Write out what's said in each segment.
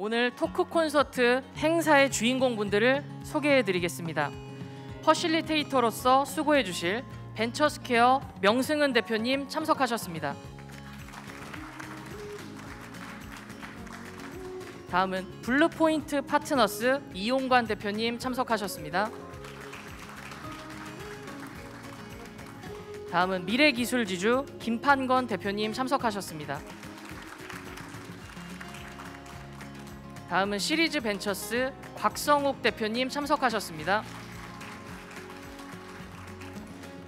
오늘 토크 콘서트 행사의 주인공분들을 소개해드리겠습니다. 퍼실리테이터로서 수고해주실 벤처스퀘어 명승은 대표님 참석하셨습니다. 다음은 블루포인트 파트너스 이용관 대표님 참석하셨습니다. 다음은 미래기술지주 김판건 대표님 참석하셨습니다. 다음은 시리즈벤처스 곽성욱 대표님 참석하셨습니다.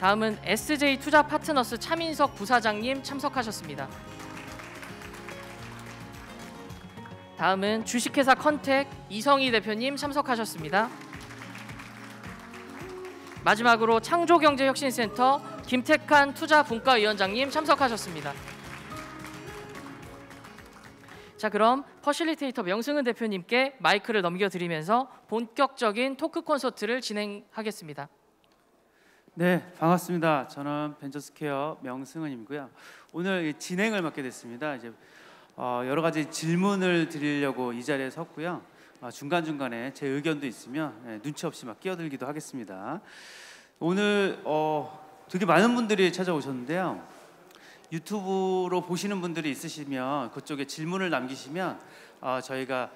다음은 SJ투자파트너스 차민석 부사장님 참석하셨습니다. 다음은 주식회사 컨택 이성희 대표님 참석하셨습니다. 마지막으로 창조경제혁신센터 김택한 투자분과위원장님 참석하셨습니다. 자, 그럼 퍼실리테이터 명승은 대표님께 마이크를 넘겨드리면서 본격적인 토크 콘서트를 진행하겠습니다. 네, 반갑습니다. 저는 벤처스퀘어 명승은이고요. 오늘 진행을 맡게 됐습니다. 이제 여러 가지 질문을 드리려고 이 자리에 섰고요. 중간중간에 제 의견도 있으면 눈치 없이 막 끼어들기도 하겠습니다. 오늘 되게 많은 분들이 찾아오셨는데요. 유튜브로 보시는 분들이 있으시면 그쪽에 질문을 남기시면 저희가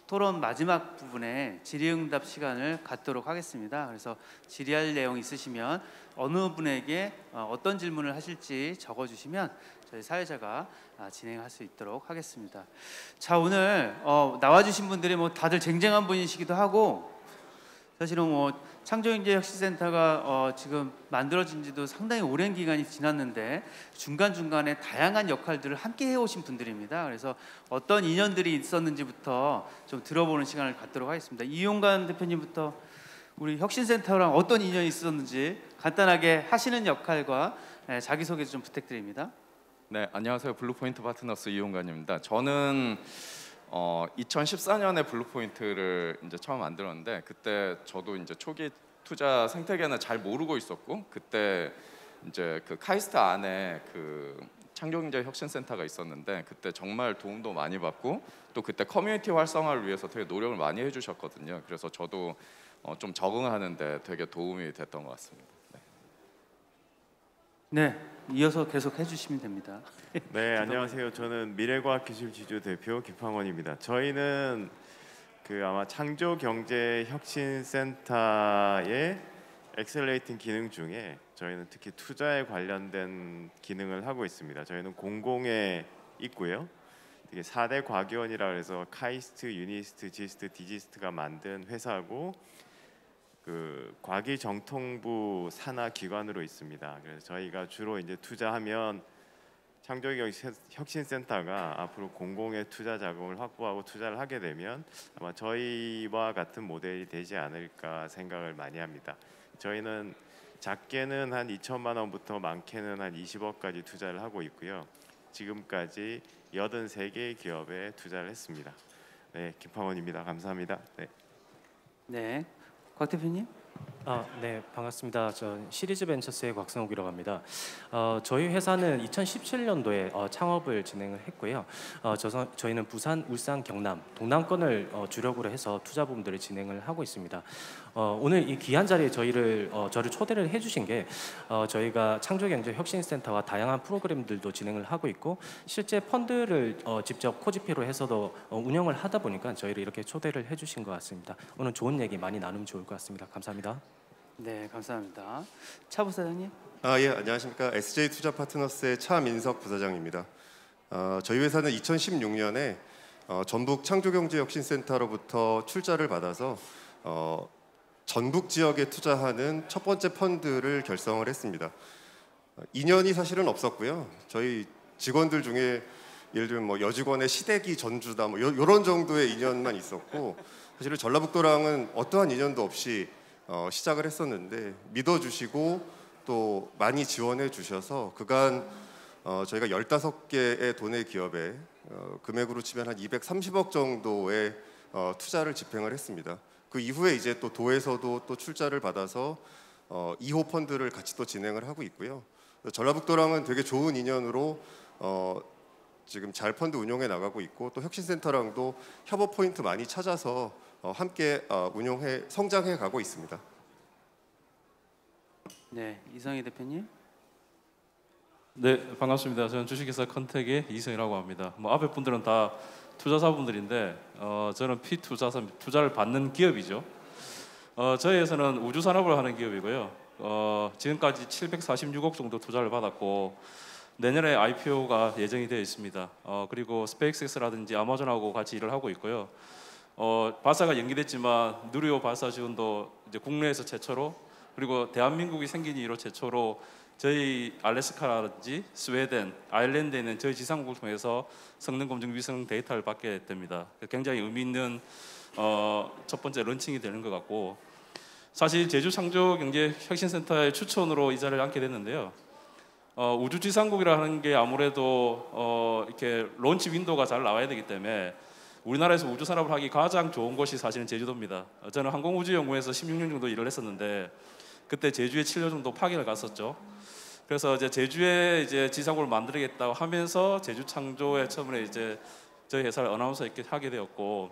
토론 마지막 부분에 질의응답 시간을 갖도록 하겠습니다. 그래서 질의할 내용 있으시면 어느 분에게 어떤 질문을 하실지 적어주시면 저희 사회자가 진행할 수 있도록 하겠습니다. 자, 오늘 나와주신 분들이 뭐 다들 쟁쟁한 분이시기도 하고, 사실은 뭐 창조경제혁신센터가 지금 만들어진 지도 상당히 오랜 기간이 지났는데 중간중간에 다양한 역할들을 함께 해오신 분들입니다. 그래서 어떤 인연들이 있었는지부터 좀 들어보는 시간을 갖도록 하겠습니다. 이용관 대표님부터 우리 혁신센터랑 어떤 인연이 있었는지 간단하게 하시는 역할과 자기소개 좀 부탁드립니다. 네, 안녕하세요. 블루포인트 파트너스 이용관입니다. 저는 2014년에 블루포인트를 이제 처음 만들었는데, 그때 저도 이제 초기 투자 생태계는 잘 모르고 있었고, 그때 이제 그 카이스트 안에 그 창조경제혁신센터가 있었는데 그때 정말 도움도 많이 받고 또 그때 커뮤니티 활성화를 위해서 되게 노력을 많이 해주셨거든요. 그래서 저도 좀 적응하는데 되게 도움이 됐던 것 같습니다. 네, 이어서 계속 해주시면 됩니다. 네, 안녕하세요. 저는 미래과학기술지주 대표 김판건입니다. 저희는 아마 창조경제혁신센터의 엑셀레이팅 기능 중에 저희는 특히 투자에 관련된 기능을 하고 있습니다. 저희는 공공에 있고요. 되게 4대 과기원이라 해서 카이스트, 유니스트, 지스트, 디지스트가 만든 회사고, 그 과기정통부 산하 기관으로 있습니다. 그래서 저희가 주로 이제 투자하면 창조경제혁신센터가 앞으로 공공의 투자 자금을 확보하고 투자를 하게 되면 아마 저희와 같은 모델이 되지 않을까 생각을 많이 합니다. 저희는 작게는 한 2천만 원부터 많게는 한 20억까지 투자를 하고 있고요. 지금까지 83개의 기업에 투자를 했습니다. 네, 김판원입니다. 감사합니다. 네. 네, 곽 대표님. 네, 반갑습니다. 저 시리즈벤처스의 곽성욱이라고 합니다. 저희 회사는 2017년도에 창업을 진행을 했고요. 저희는 부산, 울산, 경남, 동남권을 주력으로 해서 투자 부문들을 진행을 하고 있습니다. 오늘 이 귀한 자리에 저를 초대를 해주신 게 저희가 창조경제혁신센터와 다양한 프로그램들도 진행을 하고 있고, 실제 펀드를 직접 코지피로 해서도 운영을 하다 보니까 저희를 이렇게 초대를 해주신 것 같습니다. 오늘 좋은 얘기 많이 나누면 좋을 것 같습니다. 감사합니다. 네, 감사합니다. 차 부사장님. 예, 안녕하십니까. SJ투자파트너스의 차민석 부사장입니다. 저희 회사는 2016년에 전북 창조경제혁신센터로부터 출자를 받아서 전북 지역에 투자하는 첫 번째 펀드를 결성을 했습니다. 인연이 사실은 없었고요. 저희 직원들 중에 예를 들면 뭐 여직원의 시댁이 전주다 뭐 이런 정도의 인연만 있었고, 사실은 전라북도랑은 어떠한 인연도 없이 시작을 했었는데 믿어주시고 또 많이 지원해 주셔서 그간 저희가 15개의 도내 기업에 금액으로 치면 한 230억 정도의 투자를 집행을 했습니다. 그 이후에 이제 또 도에서도 또 출자를 받아서 2호 펀드를 같이 또 진행을 하고 있고요. 전라북도랑은 되게 좋은 인연으로 지금 잘 펀드 운용해 나가고 있고 또 혁신센터랑도 협업 포인트 많이 찾아서 함께 운용해 성장해 가고 있습니다. 네, 이성희 대표님. 네, 반갑습니다. 저는 주식회사 컨택의 이성이라고 합니다. 뭐 앞에 분들은 다 투자사분들인데 저는 투자를 받는 기업이죠. 저희 회사는 우주 산업을 하는 기업이고요. 지금까지 746억 정도 투자를 받았고 내년에 IPO가 예정이 되어 있습니다. 그리고 스페이스X라든지 아마존하고 같이 일을 하고 있고요. 발사가 연기됐지만 누리호 발사 지원도 이제 국내에서 최초로, 그리고 대한민국이 생긴 이후로 최초로 저희 알래스카라든지 스웨덴, 아일랜드에 있는 저희 지상국을 통해서 성능 검증 위성 데이터를 받게 됩니다. 굉장히 의미 있는 첫 번째 런칭이 되는 것 같고, 사실 제주 창조경제혁신센터의 추천으로 이 자리를 앉게 됐는데요. 우주지상국이라는 게 아무래도 이렇게 론치 윈도우가 잘 나와야 되기 때문에 우리나라에서 우주 산업을 하기 가장 좋은 곳이 사실은 제주도입니다. 저는 항공우주연구원에서 16년 정도 일을 했었는데 그때 제주에 7년 정도 파견을 갔었죠. 그래서 이제 제주에 이제 지상국을 만들겠다고 하면서 제주 창조에 처음에 이제 저희 회사를 어나운서 이렇게 하게 되었고,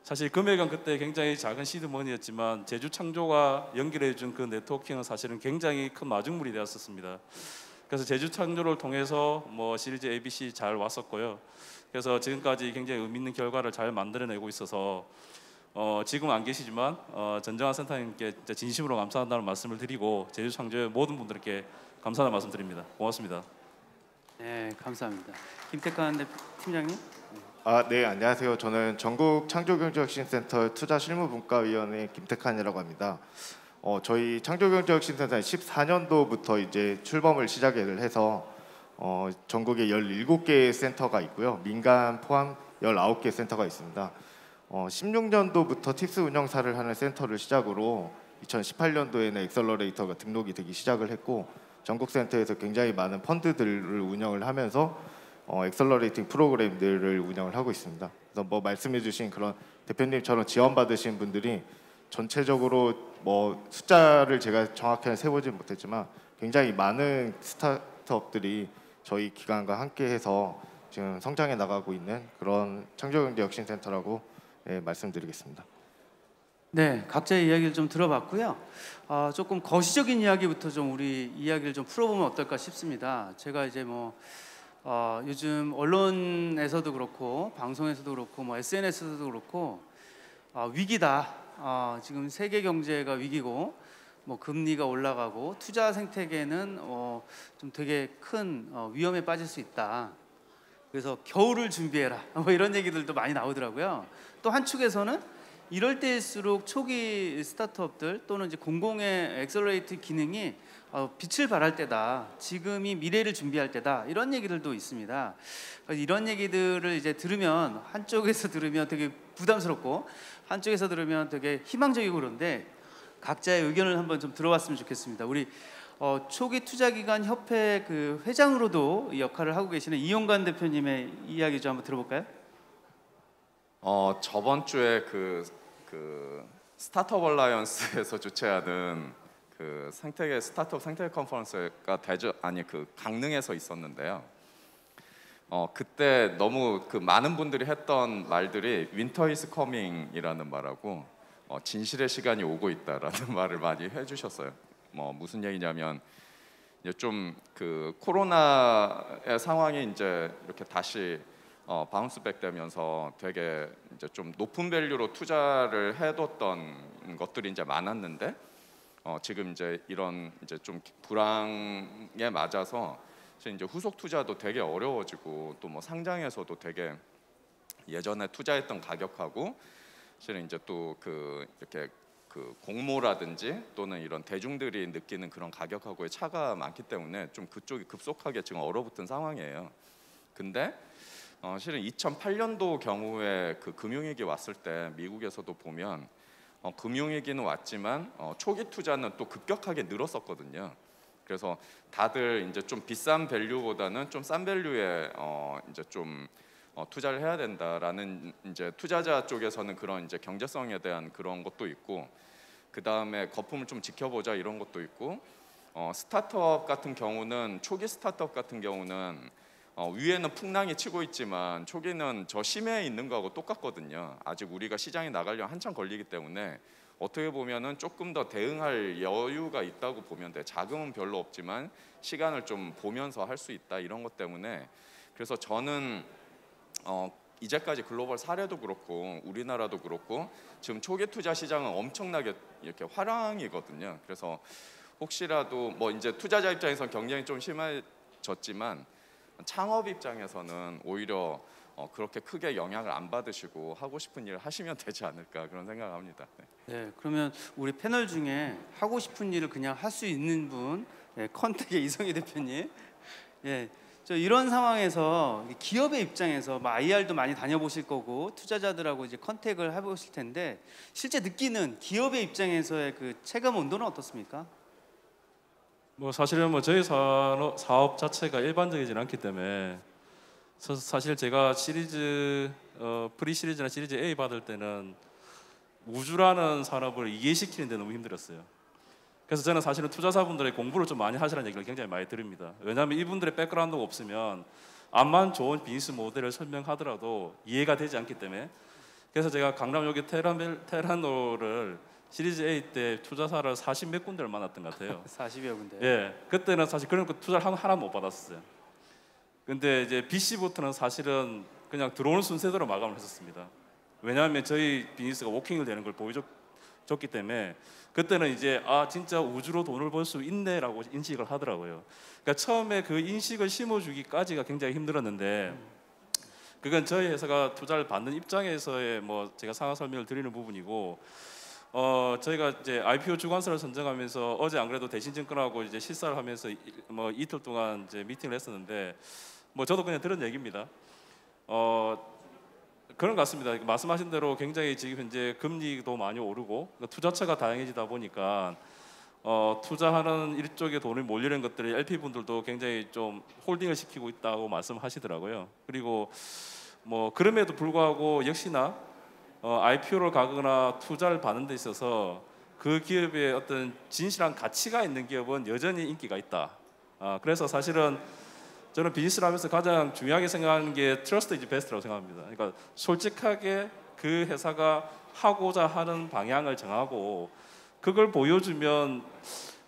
사실 금액은 그때 굉장히 작은 시드머니였지만 제주 창조가 연결해 준 그 네트워킹은 사실은 굉장히 큰 마중물이 되었었습니다. 그래서 제주 창조를 통해서 뭐 시리즈 ABC 잘 왔었고요. 그래서 지금까지 굉장히 의미 있는 결과를 잘 만들어내고 있어서 지금 안 계시지만 전정환 센터님께 진심으로 감사한다는 말씀을 드리고 제주 창조의 모든 분들께 감사하다는 말씀 드립니다. 고맙습니다. 네, 감사합니다. 김태칸 팀장님. 네, 안녕하세요. 저는 전국 창조경제혁신센터 투자실무분과위원회 김태칸이라고 합니다. 저희 창조경제혁신센터는 14년도부터 이제 출범을 시작을 해서 전국에 17개 센터가 있고요. 민간 포함 19개 센터가 있습니다. 16년도부터 팁스 운영사를 하는 센터를 시작으로 2018년도에는 엑셀러레이터가 등록이 되기 시작을 했고, 전국 센터에서 굉장히 많은 펀드들을 운영을 하면서 엑셀러레이팅 프로그램들을 운영을 하고 있습니다. 그래서 뭐 말씀해주신 그런 대표님처럼 지원받으신 분들이 전체적으로 뭐 숫자를 제가 정확히 세보진 못했지만 굉장히 많은 스타트업들이 저희 기관과 함께해서 지금 성장해 나가고 있는 그런 창조경제혁신센터라고 말씀드리겠습니다. 네, 각자의 이야기를 좀 들어봤고요. 조금 거시적인 이야기부터 좀 우리 이야기를 좀 풀어보면 어떨까 싶습니다. 제가 이제 뭐 요즘 언론에서도 그렇고 방송에서도 그렇고 뭐 SNS에서도 그렇고 위기다. 지금 세계 경제가 위기고 뭐 금리가 올라가고 투자 생태계는 좀 되게 큰 위험에 빠질 수 있다. 그래서 겨울을 준비해라. 뭐 이런 얘기들도 많이 나오더라고요. 또 한 축에서는 이럴 때일수록 초기 스타트업들 또는 이제 공공의 엑셀러레이트 기능이 빛을 발할 때다. 지금이 미래를 준비할 때다. 이런 얘기들도 있습니다. 이런 얘기들을 이제 들으면 한쪽에서 들으면 되게 부담스럽고 한쪽에서 들으면 되게 희망적이고 그런데 각자의 의견을 한번 좀 들어봤으면 좋겠습니다. 우리 초기 투자기관 협회 그 회장으로도 이 역할을 하고 계시는 이용관 대표님의 이야기 좀 한번 들어볼까요? 저번 주에 그 스타트업 얼라이언스에서 주최하는 그 스타트업 생태계 컨퍼런스가 강릉에서 있었는데요. 그때 너무 그 많은 분들이 했던 말들이 윈터 이즈 커밍이라는 말하고 진실의 시간이 오고 있다라는 말을 많이 해주셨어요. 무슨 얘기냐면 이제 좀 그 코로나의 상황이 이제 이렇게 다시 바운스백 되면서 되게 이제 좀 높은 밸류로 투자를 해뒀던 것들이 이제 많았는데 지금 이제 이런 이제 좀 불황에 맞아서 이제 후속 투자도 되게 어려워지고 또 뭐 상장에서도 되게 예전에 투자했던 가격하고 실은 이제 또 그 이렇게 그 공모라든지 또는 이런 대중들이 느끼는 그런 가격하고의 차가 많기 때문에 좀 그쪽이 급속하게 지금 얼어붙은 상황이에요. 근데 실은 2008년도 경우에 그 금융위기 왔을 때 미국에서도 보면 금융위기는 왔지만 초기 투자는 또 급격하게 늘었었거든요. 그래서 다들 이제 좀 비싼 밸류보다는 좀 싼 밸류에 이제 좀 투자를 해야 된다라는 이제 투자자 쪽에서는 그런 이제 경제성에 대한 그런 것도 있고, 그 다음에 거품을 좀 지켜보자 이런 것도 있고, 스타트업 같은 경우는 초기 스타트업 같은 경우는 위에는 풍랑이 치고 있지만 초기는 저 심해에 있는 거하고 똑같거든요. 아직 우리가 시장에 나가려면 한참 걸리기 때문에 어떻게 보면은 조금 더 대응할 여유가 있다고 보면 돼. 자금은 별로 없지만 시간을 좀 보면서 할 수 있다 이런 것 때문에 그래서 저는 이제까지 글로벌 사례도 그렇고 우리나라도 그렇고 지금 초기 투자 시장은 엄청나게 이렇게 화랑이거든요. 그래서 혹시라도 뭐 이제 투자자 입장에서 경쟁이 좀 심해졌지만 창업 입장에서는 오히려 그렇게 크게 영향을 안 받으시고 하고 싶은 일 하시면 되지 않을까 그런 생각합니다. 네. 네, 그러면 우리 패널 중에 하고 싶은 일을 그냥 할 수 있는 분, 컨택의 이성희 대표님. 예, 저 이런 상황에서 기업의 입장에서 뭐 IR도 많이 다녀보실 거고 투자자들하고 이제 컨택을 해보실 텐데 실제 느끼는 기업의 입장에서의 그 체감 온도는 어떻습니까? 뭐 사실은 뭐 저희 사업 자체가 일반적이진 않기 때문에 사실 제가 시리즈 프리 시리즈나 시리즈 A 받을 때는 우주라는 산업을 이해시키는 데 너무 힘들었어요. 그래서 저는 사실은 투자사분들의 공부를 좀 많이 하시라는 얘기를 굉장히 많이 드립니다. 왜냐하면 이분들의 백그라운드가 없으면 암만 좋은 비즈니스 모델을 설명하더라도 이해가 되지 않기 때문에 그래서 제가 강남 여기 테라노를 시리즈 A 때 투자사를 40몇 군데를 만났던 것 같아요. 40여 군데. 예, 그때는 사실 그런 거 투자를 하나 못 받았어요. 근데 이제 BC부터는 사실은 그냥 들어오는 순서대로 마감을 했었습니다. 왜냐하면 저희 비즈니스가 워킹을 되는 걸 보여줬기 때문에 그때는 이제 진짜 우주로 돈을 벌 수 있네라고 인식을 하더라고요. 그러니까 처음에 그 인식을 심어주기까지가 굉장히 힘들었는데 그건 저희 회사가 투자를 받는 입장에서의 뭐 제가 상황 설명을 드리는 부분이고 저희가 이제 IPO 주관사를 선정하면서 어제 안 그래도 대신증권하고 이제 실사를 하면서 뭐 이틀 동안 이제 미팅을 했었는데 뭐 저도 그냥 들은 얘기입니다. 그런 것 같습니다. 말씀하신 대로 굉장히 지금 현재 금리도 많이 오르고 투자처가 다양해지다 보니까 투자하는 일쪽에 돈을 몰리는 것들을 LP 분들도 굉장히 좀 홀딩을 시키고 있다고 말씀하시더라고요. 그리고 뭐 그럼에도 불구하고 역시나 IPO를 가거나 투자를 받는 데 있어서 그 기업의 어떤 진실한 가치가 있는 기업은 여전히 인기가 있다. 그래서 사실은 저는 비즈니스를 하면서 가장 중요하게 생각하는 게 트러스트 이즈 베스트라고 생각합니다. 그러니까 솔직하게 그 회사가 하고자 하는 방향을 정하고 그걸 보여주면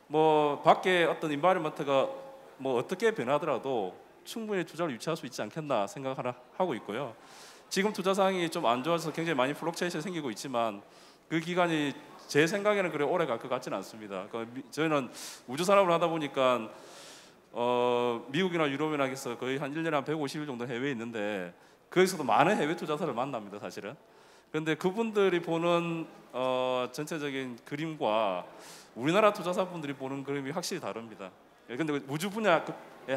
뭐 밖에 어떤 인바이러먼트가 뭐 어떻게 변하더라도 충분히 투자를 유치할 수 있지 않겠나 생각을 하고 있고요. 지금 투자 상황이 좀 안 좋아서 굉장히 많이 플럭체이션이 생기고 있지만 그 기간이 제 생각에는 그래 오래 갈 것 같지는 않습니다. 저희는 우주 산업을 하다 보니까 미국이나 유럽이나 해서 거의 한 1년에 한 150일 정도 해외에 있는데 거기서도 많은 해외 투자사를 만납니다, 사실은. 그런데 그분들이 보는 전체적인 그림과 우리나라 투자사분들이 보는 그림이 확실히 다릅니다. 그런데 우주 분야에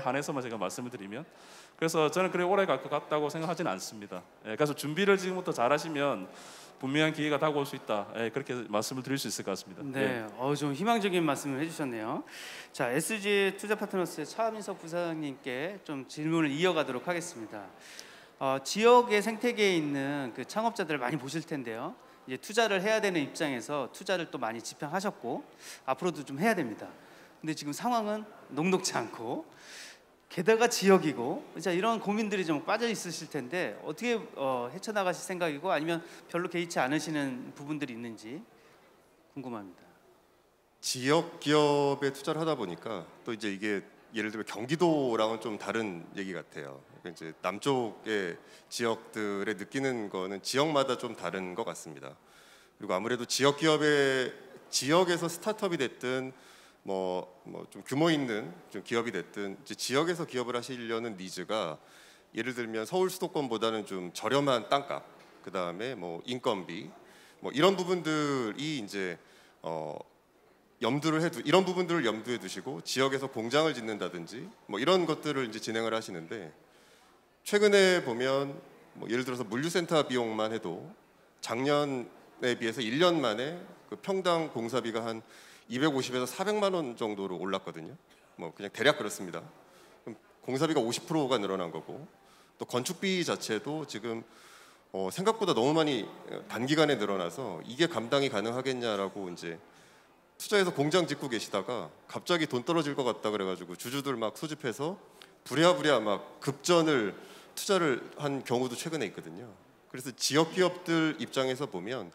한해서만 제가 말씀을 드리면 그래서 저는 그래 오래 갈 것 같다고 생각하지는 않습니다. 그래서 준비를 지금부터 잘하시면 분명한 기회가 다가올 수 있다. 그렇게 말씀을 드릴 수 있을 것 같습니다. 네, 좀 희망적인 말씀을 해주셨네요. 자, SG 투자 파트너스의 차민석 부사장님께 좀 질문을 이어가도록 하겠습니다. 지역의 생태계에 있는 그 창업자들을 많이 보실 텐데요. 이제 투자를 해야 되는 입장에서 투자를 또 많이 집행하셨고 앞으로도 좀 해야 됩니다. 근데 지금 상황은 녹록지 않고 게다가 지역이고 자 이런 고민들이 좀 빠져 있으실 텐데 어떻게 헤쳐나가실 생각이고 아니면 별로 개의치 않으시는 부분들이 있는지 궁금합니다. 지역 기업에 투자를 하다 보니까 또 이제 이게 예를 들면 경기도랑은 좀 다른 얘기 같아요. 그러니까 이제 남쪽의 지역들에 느끼는 거는 지역마다 좀 다른 것 같습니다. 그리고 아무래도 지역 기업의 지역에서 스타트업이 됐든 뭐 좀 규모 있는 좀 기업이 됐든 이제 지역에서 기업을 하시려는 니즈가 예를 들면 서울 수도권보다는 좀 저렴한 땅값, 그 다음에 뭐 인건비, 뭐 이런 부분들이 이제 이런 부분들을 염두에 두시고 지역에서 공장을 짓는다든지 뭐 이런 것들을 이제 진행을 하시는데 최근에 보면 뭐 예를 들어서 물류센터 비용만 해도 작년에 비해서 1년 만에 그 평당 공사비가 한 250에서 400만 원 정도로 올랐거든요. 뭐 그냥 대략 그렇습니다. 그럼 공사비가 50%가 늘어난 거고 또 건축비 자체도 지금 생각보다 너무 많이 단기간에 늘어나서 이게 감당이 가능하겠냐라고 이제 투자해서 공장 짓고 계시다가 갑자기 돈 떨어질 것 같다 그래가지고 주주들 막 수집해서 부랴부랴 막 급전을 투자를 한 경우도 최근에 있거든요. 그래서 지역 기업들 입장에서 보면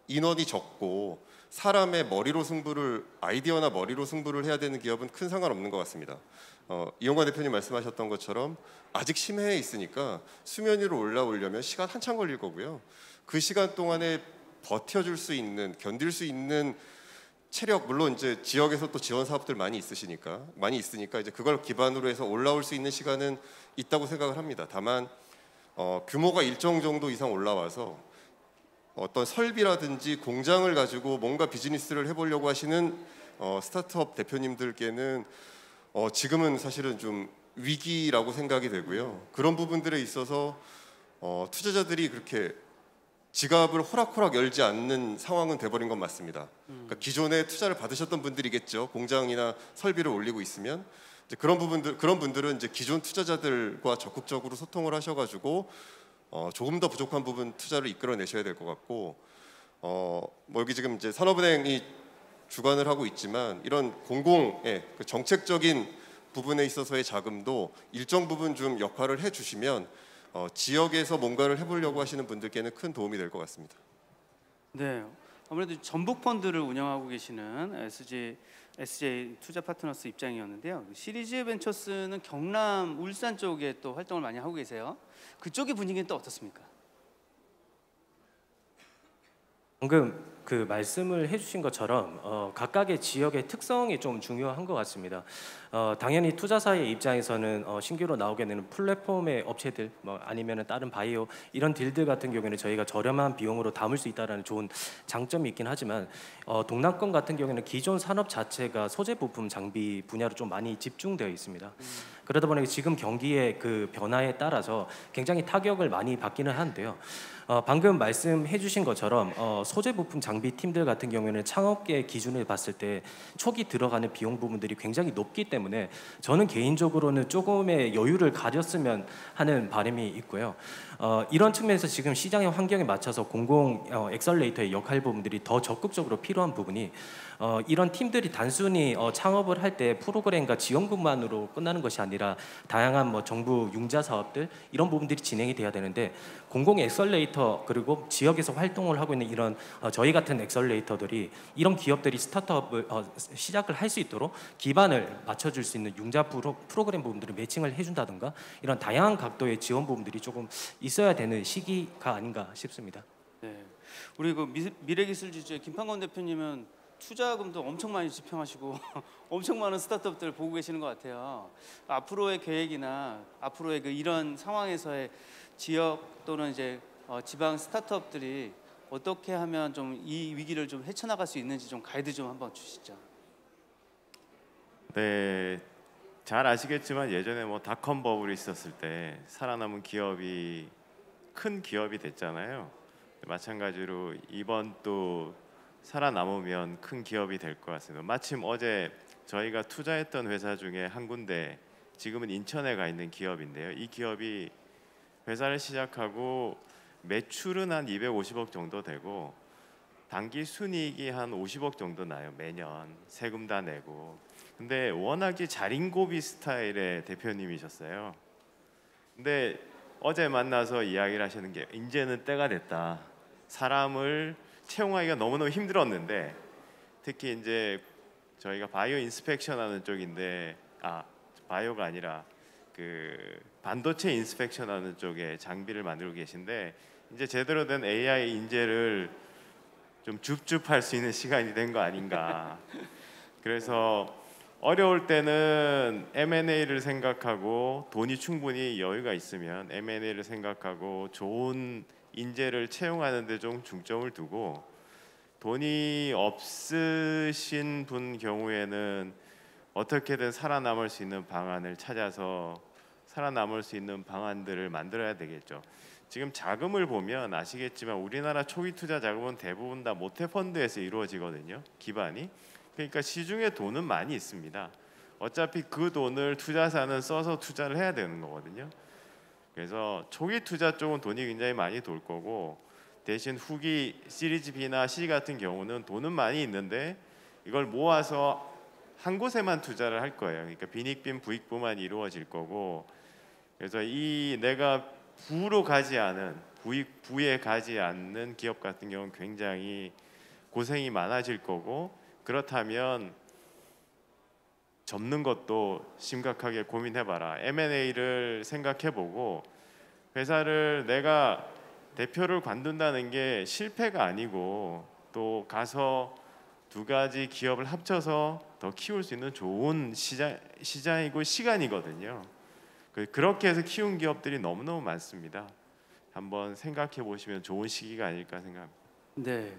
인원이 적고 사람의 머리로 승부를 아이디어나 머리로 승부를 해야 되는 기업은 큰 상관없는 것 같습니다. 이용관 대표님 말씀하셨던 것처럼 아직 심해에 있으니까 수면 위로 올라오려면 시간 한참 걸릴 거고요. 그 시간 동안에 버텨줄 수 있는, 견딜 수 있는 체력, 물론 이제 지역에서 또 지원 사업들 많이 있으니까 이제 그걸 기반으로 해서 올라올 수 있는 시간은 있다고 생각을 합니다. 다만 규모가 일정 정도 이상 올라와서 어떤 설비라든지 공장을 가지고 뭔가 비즈니스를 해보려고 하시는 스타트업 대표님들께는 지금은 사실은 좀 위기라고 생각이 되고요. 그런 부분들에 있어서 투자자들이 그렇게 지갑을 호락호락 열지 않는 상황은 돼버린 건 맞습니다. 그러니까 기존에 투자를 받으셨던 분들이겠죠. 공장이나 설비를 올리고 있으면 이제 그런 분들은 이제 기존 투자자들과 적극적으로 소통을 하셔가지고 조금 더 부족한 부분 투자를 이끌어내셔야 될 것 같고, 뭐 여기 지금 이제 산업은행이 주관을 하고 있지만 이런 공공의 그 정책적인 부분에 있어서의 자금도 일정 부분 좀 역할을 해주시면 지역에서 뭔가를 해보려고 하시는 분들께는 큰 도움이 될 것 같습니다. 네, 아무래도 전북 펀드를 운영하고 계시는 SJ 투자 파트너스 입장이었는데요. 시리즈 벤처스는 경남, 울산 쪽에 또 활동을 많이 하고 계세요. 그쪽의 분위기는 또 어떻습니까? 방금 그 말씀을 해주신 것처럼 각각의 지역의 특성이 좀 중요한 것 같습니다. 당연히 투자사의 입장에서는 신규로 나오게 되는 플랫폼의 업체들, 뭐 아니면은 다른 바이오 이런 딜들 같은 경우에는 저희가 저렴한 비용으로 담을 수 있다는 좋은 장점이 있긴 하지만 동남권 같은 경우에는 기존 산업 자체가 소재 부품 장비 분야로 좀 많이 집중되어 있습니다. 그러다 보니 지금 경기의 그 변화에 따라서 굉장히 타격을 많이 받기는 하는데요. 방금 말씀해 주신 것처럼 소재 부품 장비 팀들 같은 경우에는 창업계 기준을 봤을 때 초기 들어가는 비용 부분들이 굉장히 높기 때문에 저는 개인적으로는 조금의 여유를 가졌으면 하는 바람이 있고요. 이런 측면에서 지금 시장의 환경에 맞춰서 공공 엑셀레이터의 역할 부분들이 더 적극적으로 필요한 부분이 이런 팀들이 단순히 창업을 할 때 프로그램과 지원금만으로 끝나는 것이 아니라 다양한 뭐 정부 융자 사업들 이런 부분들이 진행이 돼야 되는데 공공 엑셀레이터 그리고 지역에서 활동을 하고 있는 이런 저희 같은 엑셀레이터들이 이런 기업들이 스타트업을 시작을 할 수 있도록 기반을 맞춰줄 수 있는 융자 프로그램 부분들을 매칭을 해준다든가 이런 다양한 각도의 지원 부분들이 조금 있어야 되는 시기가 아닌가 싶습니다. 네, 우리 그 미래기술지주의 김판건 대표님은 투자금도 엄청 많이 집행하시고 엄청 많은 스타트업들 보고 계시는 것 같아요. 앞으로의 계획이나 앞으로의 그 이런 상황에서의 지역 또는 이제 지방 스타트업들이 어떻게 하면 좀 이 위기를 좀 헤쳐나갈 수 있는지 좀 가이드 좀 한번 주시죠. 네, 잘 아시겠지만 예전에 뭐 닷컴 버블이 있었을 때 살아남은 기업이 큰 기업이 됐잖아요. 마찬가지로 이번 또 살아남으면 큰 기업이 될 것 같습니다. 마침 어제 저희가 투자했던 회사 중에 한 군데 지금은 인천에 가 있는 기업인데요. 이 기업이 회사를 시작하고 매출은 한 250억 정도 되고 당기 순이익이 한 50억 정도 나요. 매년 세금 다 내고. 근데 워낙에 자린고비 스타일의 대표님이셨어요. 근데 어제 만나서 이야기를 하시는 게 이제는 때가 됐다. 사람을 채용하기가 너무너무 힘들었는데 특히 이제 저희가 바이오 인스펙션 하는 쪽인데 바이오가 아니라 그 반도체 인스펙션 하는 쪽에 장비를 만들고 계신데 이제 제대로 된 AI 인재를 좀 줍줍할 수 있는 시간이 된 거 아닌가. 그래서 어려울 때는 M&A를 생각하고 돈이 충분히 여유가 있으면 M&A를 생각하고 좋은 인재를 채용하는 데 좀 중점을 두고 돈이 없으신 분 경우에는 어떻게든 살아남을 수 있는 방안을 찾아서 살아남을 수 있는 방안들을 만들어야 되겠죠. 지금 자금을 보면 아시겠지만 우리나라 초기 투자 자금은 대부분 다 모태펀드에서 이루어지거든요. 기반이. 그러니까 시중에 돈은 많이 있습니다. 어차피 그 돈을 투자사는 써서 투자를 해야 되는 거거든요. 그래서 초기 투자 쪽은 돈이 굉장히 많이 돌 거고 대신 후기 시리즈 B나 C 같은 경우는 돈은 많이 있는데 이걸 모아서 한 곳에만 투자를 할 거예요. 그러니까 빈익빈 부익부만 이루어질 거고, 그래서 이 내가 부로 가지 않은 부에 가지 않는 기업 같은 경우는 굉장히 고생이 많아질 거고, 그렇다면 접는 것도 심각하게 고민해봐라. M&A를 생각해보고, 회사를 내가 대표를 관둔다는 게 실패가 아니고 또 가서 두 가지 기업을 합쳐서 더 키울 수 있는 좋은 시장이고 시간이거든요. 그렇게 해서 키운 기업들이 너무너무 많습니다. 한번 생각해 보시면 좋은 시기가 아닐까 생각합니다. 네,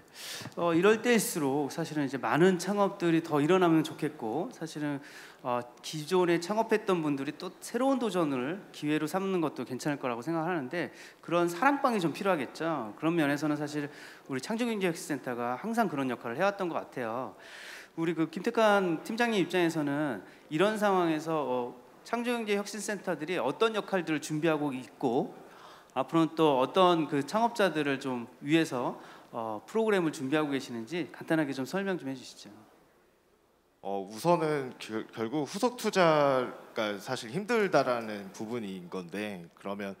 이럴 때일수록 사실은 이제 많은 창업들이 더 일어나면 좋겠고, 사실은 기존에 창업했던 분들이 또 새로운 도전을 기회로 삼는 것도 괜찮을 거라고 생각하는데, 그런 사랑방이 좀 필요하겠죠. 그런 면에서는 사실 우리 창조경제혁신센터가 항상 그런 역할을 해왔던 것 같아요. 우리 그 김택한 팀장님 입장에서는 이런 상황에서 창조경제혁신센터들이 어떤 역할들을 준비하고 있고, 앞으로는 또 어떤 그 창업자들을 좀 위해서 프로그램을 준비하고 계시는지 간단하게 좀 설명 좀 해주시죠. 우선은 결국 후속 투자가 사실 힘들다라는 부분인 건데, 그러면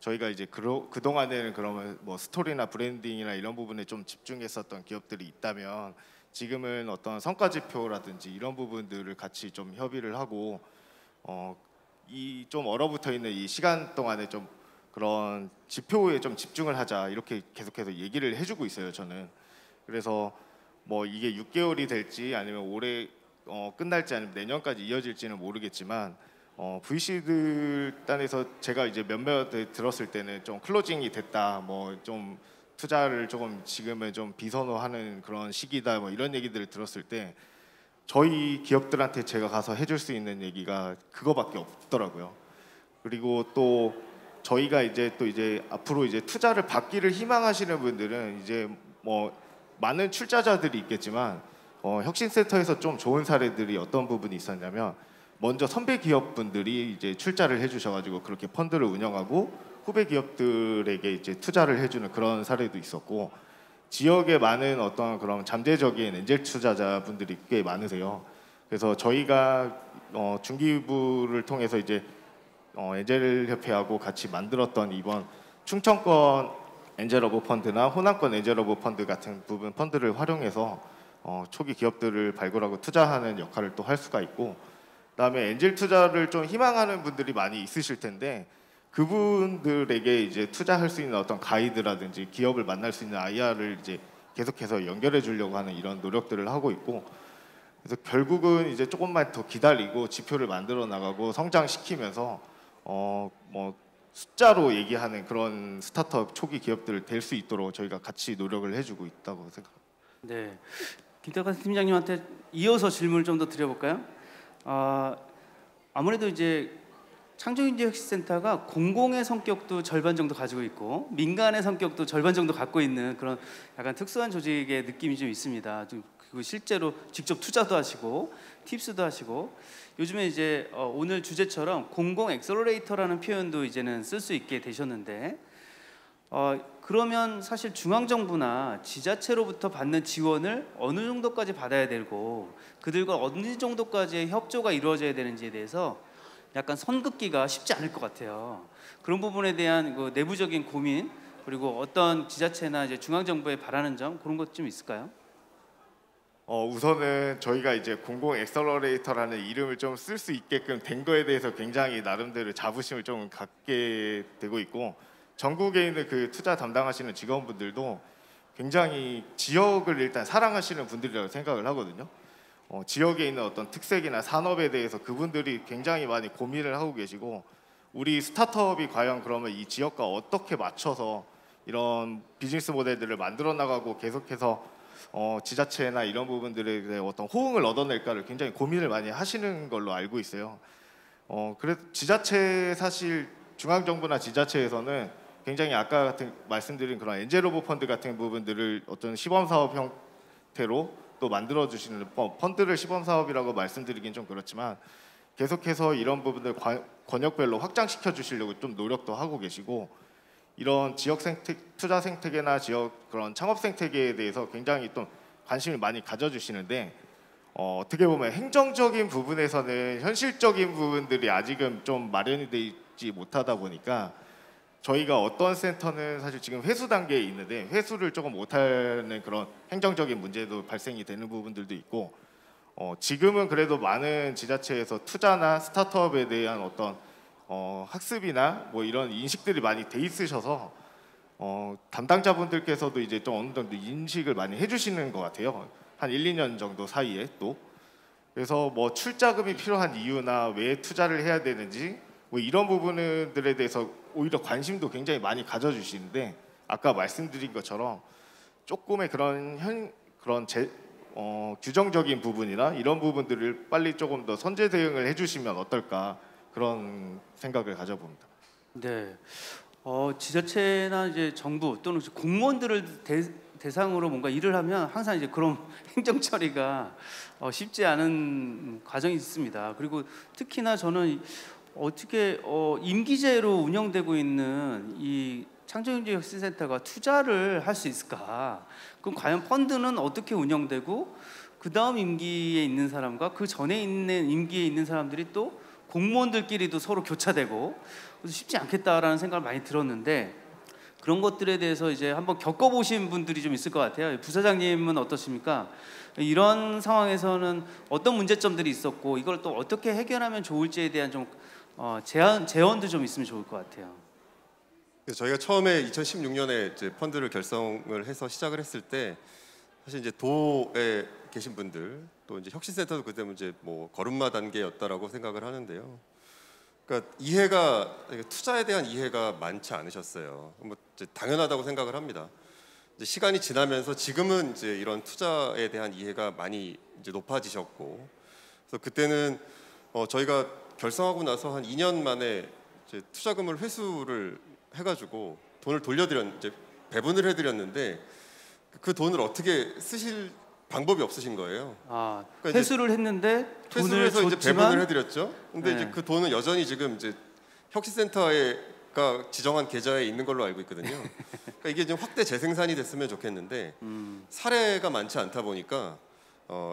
저희가 이제 그 동안에는 그러면 뭐 스토리나 브랜딩이나 이런 부분에 좀 집중했었던 기업들이 있다면, 지금은 어떤 성과 지표라든지 이런 부분들을 같이 좀 협의를 하고, 이 좀 얼어붙어 있는 이 시간 동안에 좀 그런 지표에 좀 집중을 하자, 이렇게 계속해서 얘기를 해주고 있어요, 저는. 그래서 뭐 이게 6개월이 될지 아니면 올해 끝날지 아니면 내년까지 이어질지는 모르겠지만, VC들 단에서 제가 이제 몇몇 들었을 때는 좀 클로징이 됐다, 뭐 좀 투자를 조금 지금은 좀 비선호하는 그런 시기다, 뭐 이런 얘기들을 들었을 때 저희 기업들한테 제가 가서 해줄 수 있는 얘기가 그거밖에 없더라고요. 그리고 또 저희가 이제 앞으로 이제 투자를 받기를 희망하시는 분들은 이제 뭐 많은 출자자들이 있겠지만, 혁신센터에서 좀 좋은 사례들이 어떤 부분이 있었냐면, 먼저 선배 기업분들이 이제 출자를 해주셔가지고 그렇게 펀드를 운영하고 후배 기업들에게 이제 투자를 해주는 그런 사례도 있었고, 지역에 많은 어떤 그런 잠재적인 엔젤 투자자분들이 꽤 많으세요. 그래서 저희가 중기부를 통해서 이제 엔젤 협회하고 같이 만들었던 이번 충청권 엔젤러브 펀드나 호남권 엔젤러브 펀드 같은 부분 펀드를 활용해서 초기 기업들을 발굴하고 투자하는 역할을 또 할 수가 있고, 그다음에 엔젤 투자를 좀 희망하는 분들이 많이 있으실 텐데, 그분들에게 이제 투자할 수 있는 어떤 가이드라든지 기업을 만날 수 있는 IR을 이제 계속해서 연결해 주려고 하는 이런 노력들을 하고 있고, 그래서 결국은 이제 조금만 더 기다리고 지표를 만들어 나가고 성장시키면서 뭐 숫자로 얘기하는 그런 스타트업 초기 기업들을 될 수 있도록 저희가 같이 노력을 해주고 있다고 생각합니다. 네, 김택한 팀장님한테 이어서 질문을 좀 더 드려볼까요? 아무래도 이제 창조경제혁신센터가 공공의 성격도 절반 정도 가지고 있고 민간의 성격도 절반 정도 갖고 있는 그런 약간 특수한 조직의 느낌이 좀 있습니다. 그리고 실제로 직접 투자도 하시고 팁스도 하시고, 요즘에 이제 오늘 주제처럼 공공 엑셀러레이터라는 표현도 이제는 쓸 수 있게 되셨는데, 그러면 사실 중앙정부나 지자체로부터 받는 지원을 어느 정도까지 받아야 되고 그들과 어느 정도까지의 협조가 이루어져야 되는지에 대해서 약간 선긋기가 쉽지 않을 것 같아요. 그런 부분에 대한 그 내부적인 고민, 그리고 어떤 지자체나 이제 중앙정부에 바라는 점, 그런 것 좀 있을까요? 우선은 저희가 이제 공공 엑셀러레이터라는 이름을 좀 쓸 수 있게끔 된 거에 대해서 굉장히 나름대로 자부심을 좀 갖게 되고 있고, 전국에 있는 그 투자 담당하시는 직원분들도 굉장히 지역을 일단 사랑하시는 분들이라고 생각을 하거든요. 지역에 있는 어떤 특색이나 산업에 대해서 그분들이 굉장히 많이 고민을 하고 계시고, 우리 스타트업이 과연 그러면 이 지역과 어떻게 맞춰서 이런 비즈니스 모델들을 만들어 나가고 계속해서 지자체나 이런 부분들에 대해 어떤 호응을 얻어낼까를 굉장히 고민을 많이 하시는 걸로 알고 있어요. 그래서 지자체, 사실 중앙정부나 지자체에서는 굉장히 아까 같은 말씀드린 그런 엔젤러브 펀드 같은 부분들을 어떤 시범사업 형태로 또 만들어 주시는, 펀드를 시범사업이라고 말씀드리긴 좀 그렇지만 계속해서 이런 부분들 권역별로 확장시켜 주시려고 좀 노력도 하고 계시고, 이런 지역 투자 생태계나 지역 그런 창업 생태계에 대해서 굉장히 또 관심을 많이 가져주시는데, 어떻게 보면 행정적인 부분에서는 현실적인 부분들이 아직은 좀 마련이 되지 못하다 보니까 저희가 어떤 센터는 사실 지금 회수 단계에 있는데 회수를 조금 못하는 그런 행정적인 문제도 발생이 되는 부분들도 있고 지금은 그래도 많은 지자체에서 투자나 스타트업에 대한 어떤 학습이나 뭐 이런 인식들이 많이 돼 있으셔서 담당자분들께서도 이제 좀 어느 정도 인식을 많이 해주시는 것 같아요. 한 1, 2년 정도 사이에 또. 그래서 뭐 출자금이 필요한 이유나 왜 투자를 해야 되는지 뭐 이런 부분들에 대해서 오히려 관심도 굉장히 많이 가져주시는데 아까 말씀드린 것처럼 조금의 그런 규정적인 부분이나 이런 부분들을 빨리 조금 더 선제 대응을 해주시면 어떨까 그런 생각을 가져봅니다. 네. 지자체나 이제 정부 또는 공무원들을 대상으로 뭔가 일을 하면 항상 이제 그런 행정 처리가 쉽지 않은 과정이 있습니다. 그리고 특히나 저는 어떻게 임기제로 운영되고 있는 이 창조경제혁신센터가 투자를 할 수 있을까? 그럼 과연 펀드는 어떻게 운영되고 그 다음 임기에 있는 사람과 그 전에 있는 임기에 있는 사람들이 또 공무원들끼리도 서로 교차되고 그래서 쉽지 않겠다라는 생각을 많이 들었는데 그런 것들에 대해서 이제 한번 겪어보신 분들이 좀 있을 것 같아요. 부사장님은 어떠십니까? 이런 상황에서는 어떤 문제점들이 있었고 이걸 또 어떻게 해결하면 좋을지에 대한 좀 제언도 좀 있으면 좋을 것 같아요. 저희가 처음에 2016년에 이제 펀드를 결성을 해서 시작을 했을 때 사실 이제 도에 계신 분들 또 이제 혁신센터도 그때 이제 뭐 걸음마 단계였다라고 생각을 하는데요. 그러니까 이해가 투자에 대한 이해가 많지 않으셨어요. 뭐 이제 당연하다고 생각을 합니다. 이제 시간이 지나면서 지금은 이제 이런 투자에 대한 이해가 많이 이제 높아지셨고, 그래서 그때는 저희가 결성하고 나서 한 2년 만에 이제 투자금을 회수를 해가지고 돈을 이제 배분을 해드렸는데 그 돈을 어떻게 쓰실 방법이 없으신 거예요. 그러니까 회수를 했는데 회수를 해서 이제 배분을 해드렸죠. 근데 네. 이제 그 돈은 여전히 지금 이제 혁신센터가 지정한 계좌에 있는 걸로 알고 있거든요. 그러니까 이게 좀 확대 재생산이 됐으면 좋겠는데 사례가 많지 않다 보니까